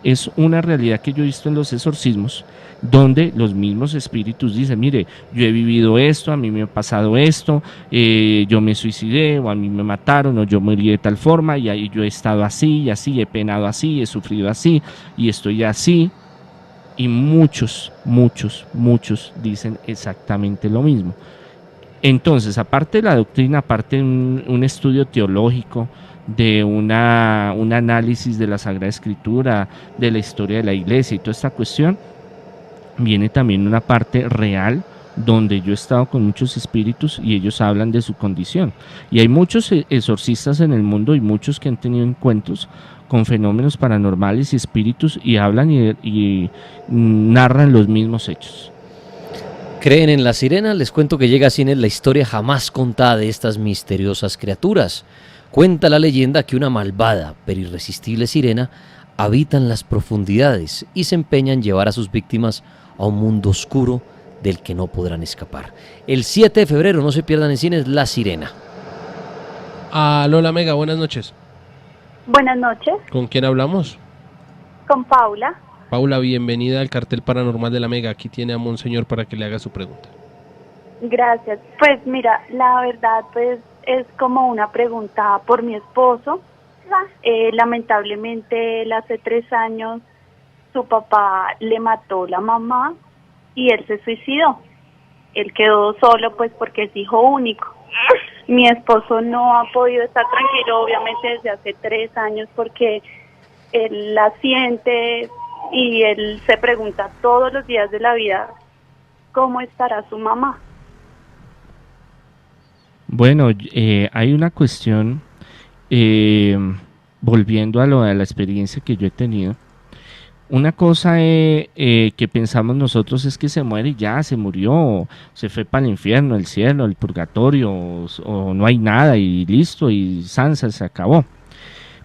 es una realidad que yo he visto en los exorcismos, donde los mismos espíritus dicen, mire, yo he vivido esto, a mí me ha pasado esto, yo me suicidé, o a mí me mataron, o yo morí de tal forma, y ahí yo he estado así, y así, he penado así, he sufrido así, y estoy así. Y muchos dicen exactamente lo mismo. Entonces, aparte de la doctrina, aparte de un estudio teológico, de un análisis de la Sagrada Escritura, de la historia de la Iglesia y toda esta cuestión, viene también una parte real, donde yo he estado con muchos espíritus y ellos hablan de su condición. Y hay muchos exorcistas en el mundo y muchos que han tenido encuentros con fenómenos paranormales y espíritus y hablan y narran los mismos hechos. ¿Creen en las sirenas? Les cuento que llega a cines la historia jamás contada de estas misteriosas criaturas. Cuenta la leyenda que una malvada pero irresistible sirena habita en las profundidades y se empeña en llevar a sus víctimas a un mundo oscuro del que no podrán escapar. El 7 de febrero, no se pierdan en cines, La Sirena. Aló, La Mega, buenas noches. Buenas noches. ¿Con quién hablamos? Con Paula. Paula, bienvenida al cartel paranormal de La Mega. Aquí tiene a Monseñor para que le haga su pregunta. Gracias. Pues mira, la verdad pues es como una pregunta por mi esposo. Lamentablemente él hace 3 años su papá le mató la mamá y él se suicidó. Él quedó solo pues porque es hijo único. Mi esposo no ha podido estar tranquilo obviamente desde hace 3 años porque él la siente y él se pregunta todos los días de la vida cómo estará su mamá. Bueno, hay una cuestión, volviendo a lo de la experiencia que yo he tenido. Una cosa que pensamos nosotros es que se muere y ya, se murió, se fue para el infierno, el cielo, el purgatorio, o no hay nada y listo, y Sansa se acabó.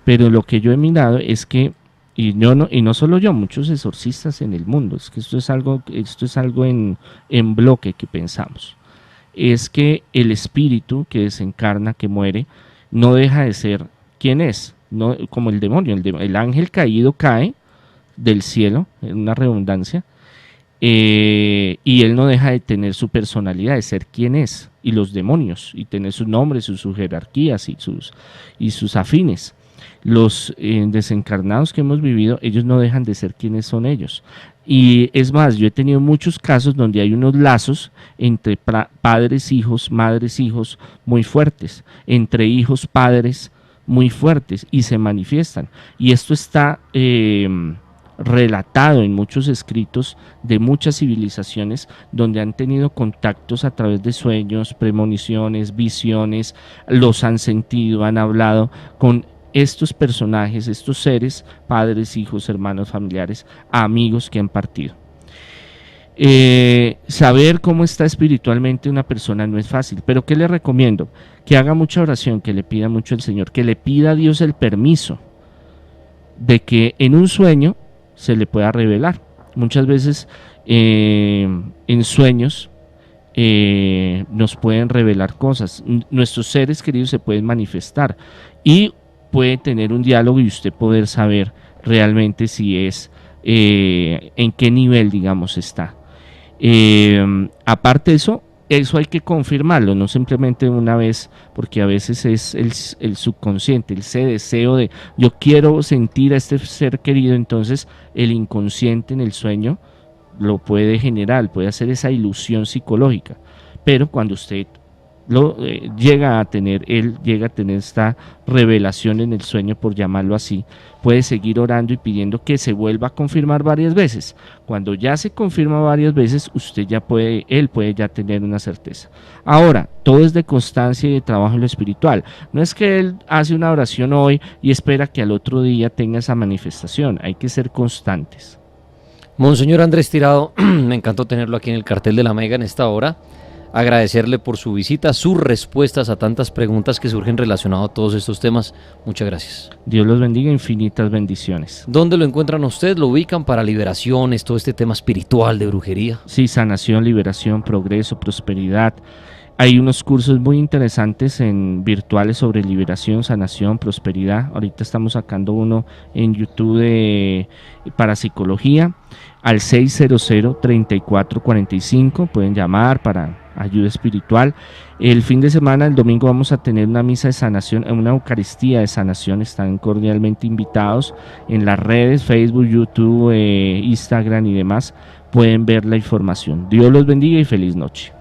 Pero lo que yo he mirado es que, y no solo yo, muchos exorcistas en el mundo, es que esto es algo en bloque que pensamos, es que el espíritu que desencarna, que muere, no deja de ser quien es, no, como el demonio, el ángel caído cae del cielo, en una redundancia, y él no deja de tener su personalidad, de ser quien es, y los demonios, y tener sus nombres, sus jerarquías y sus afines. Los desencarnados que hemos vivido, ellos no dejan de ser quienes son ellos. Y es más, yo he tenido muchos casos donde hay unos lazos entre padres, hijos, madres, hijos muy fuertes, entre hijos, padres muy fuertes, y se manifiestan. Y esto está relatado en muchos escritos de muchas civilizaciones donde han tenido contactos a través de sueños, premoniciones, visiones, los han sentido, han hablado con estos personajes, estos seres, padres, hijos, hermanos, familiares, amigos que han partido. Saber cómo está espiritualmente una persona no es fácil, pero ¿qué le recomiendo? Que haga mucha oración, que le pida mucho al Señor, que le pida a Dios el permiso de que en un sueño se le pueda revelar. Muchas veces en sueños nos pueden revelar cosas, nuestros seres queridos se pueden manifestar y puede tener un diálogo y usted poder saber realmente si es, en qué nivel, digamos, está. Aparte de eso hay que confirmarlo, no simplemente una vez, porque a veces es el subconsciente, ese deseo de yo quiero sentir a este ser querido, entonces el inconsciente en el sueño lo puede generar, puede hacer esa ilusión psicológica, pero cuando usted llega a tener esta revelación en el sueño, por llamarlo así, puede seguir orando y pidiendo que se vuelva a confirmar varias veces. Cuando ya se confirma varias veces, él puede ya tener una certeza. Ahora, todo es de constancia y de trabajo en lo espiritual. No es que él hace una oración hoy y espera que al otro día tenga esa manifestación. Hay que ser constantes. Monseñor Andrés Tirado, me encantó tenerlo aquí en el cartel de La Mega en esta hora. agradecerle por su visita, sus respuestas a tantas preguntas que surgen relacionadas a todos estos temas. Muchas gracias. Dios los bendiga, infinitas bendiciones. ¿Dónde lo encuentran ustedes? ¿Lo ubican para liberaciones, todo este tema espiritual de brujería? Sí, sanación, liberación, progreso, prosperidad. Hay unos cursos muy interesantes en virtuales sobre liberación, sanación, prosperidad. Ahorita estamos sacando uno en YouTube de parapsicología al 600-3445. Pueden llamar para ayuda espiritual. El fin de semana, el domingo, vamos a tener una misa de sanación, una Eucaristía de sanación. Están cordialmente invitados en las redes, Facebook, YouTube, Instagram y demás. Pueden ver la información. Dios los bendiga y feliz noche.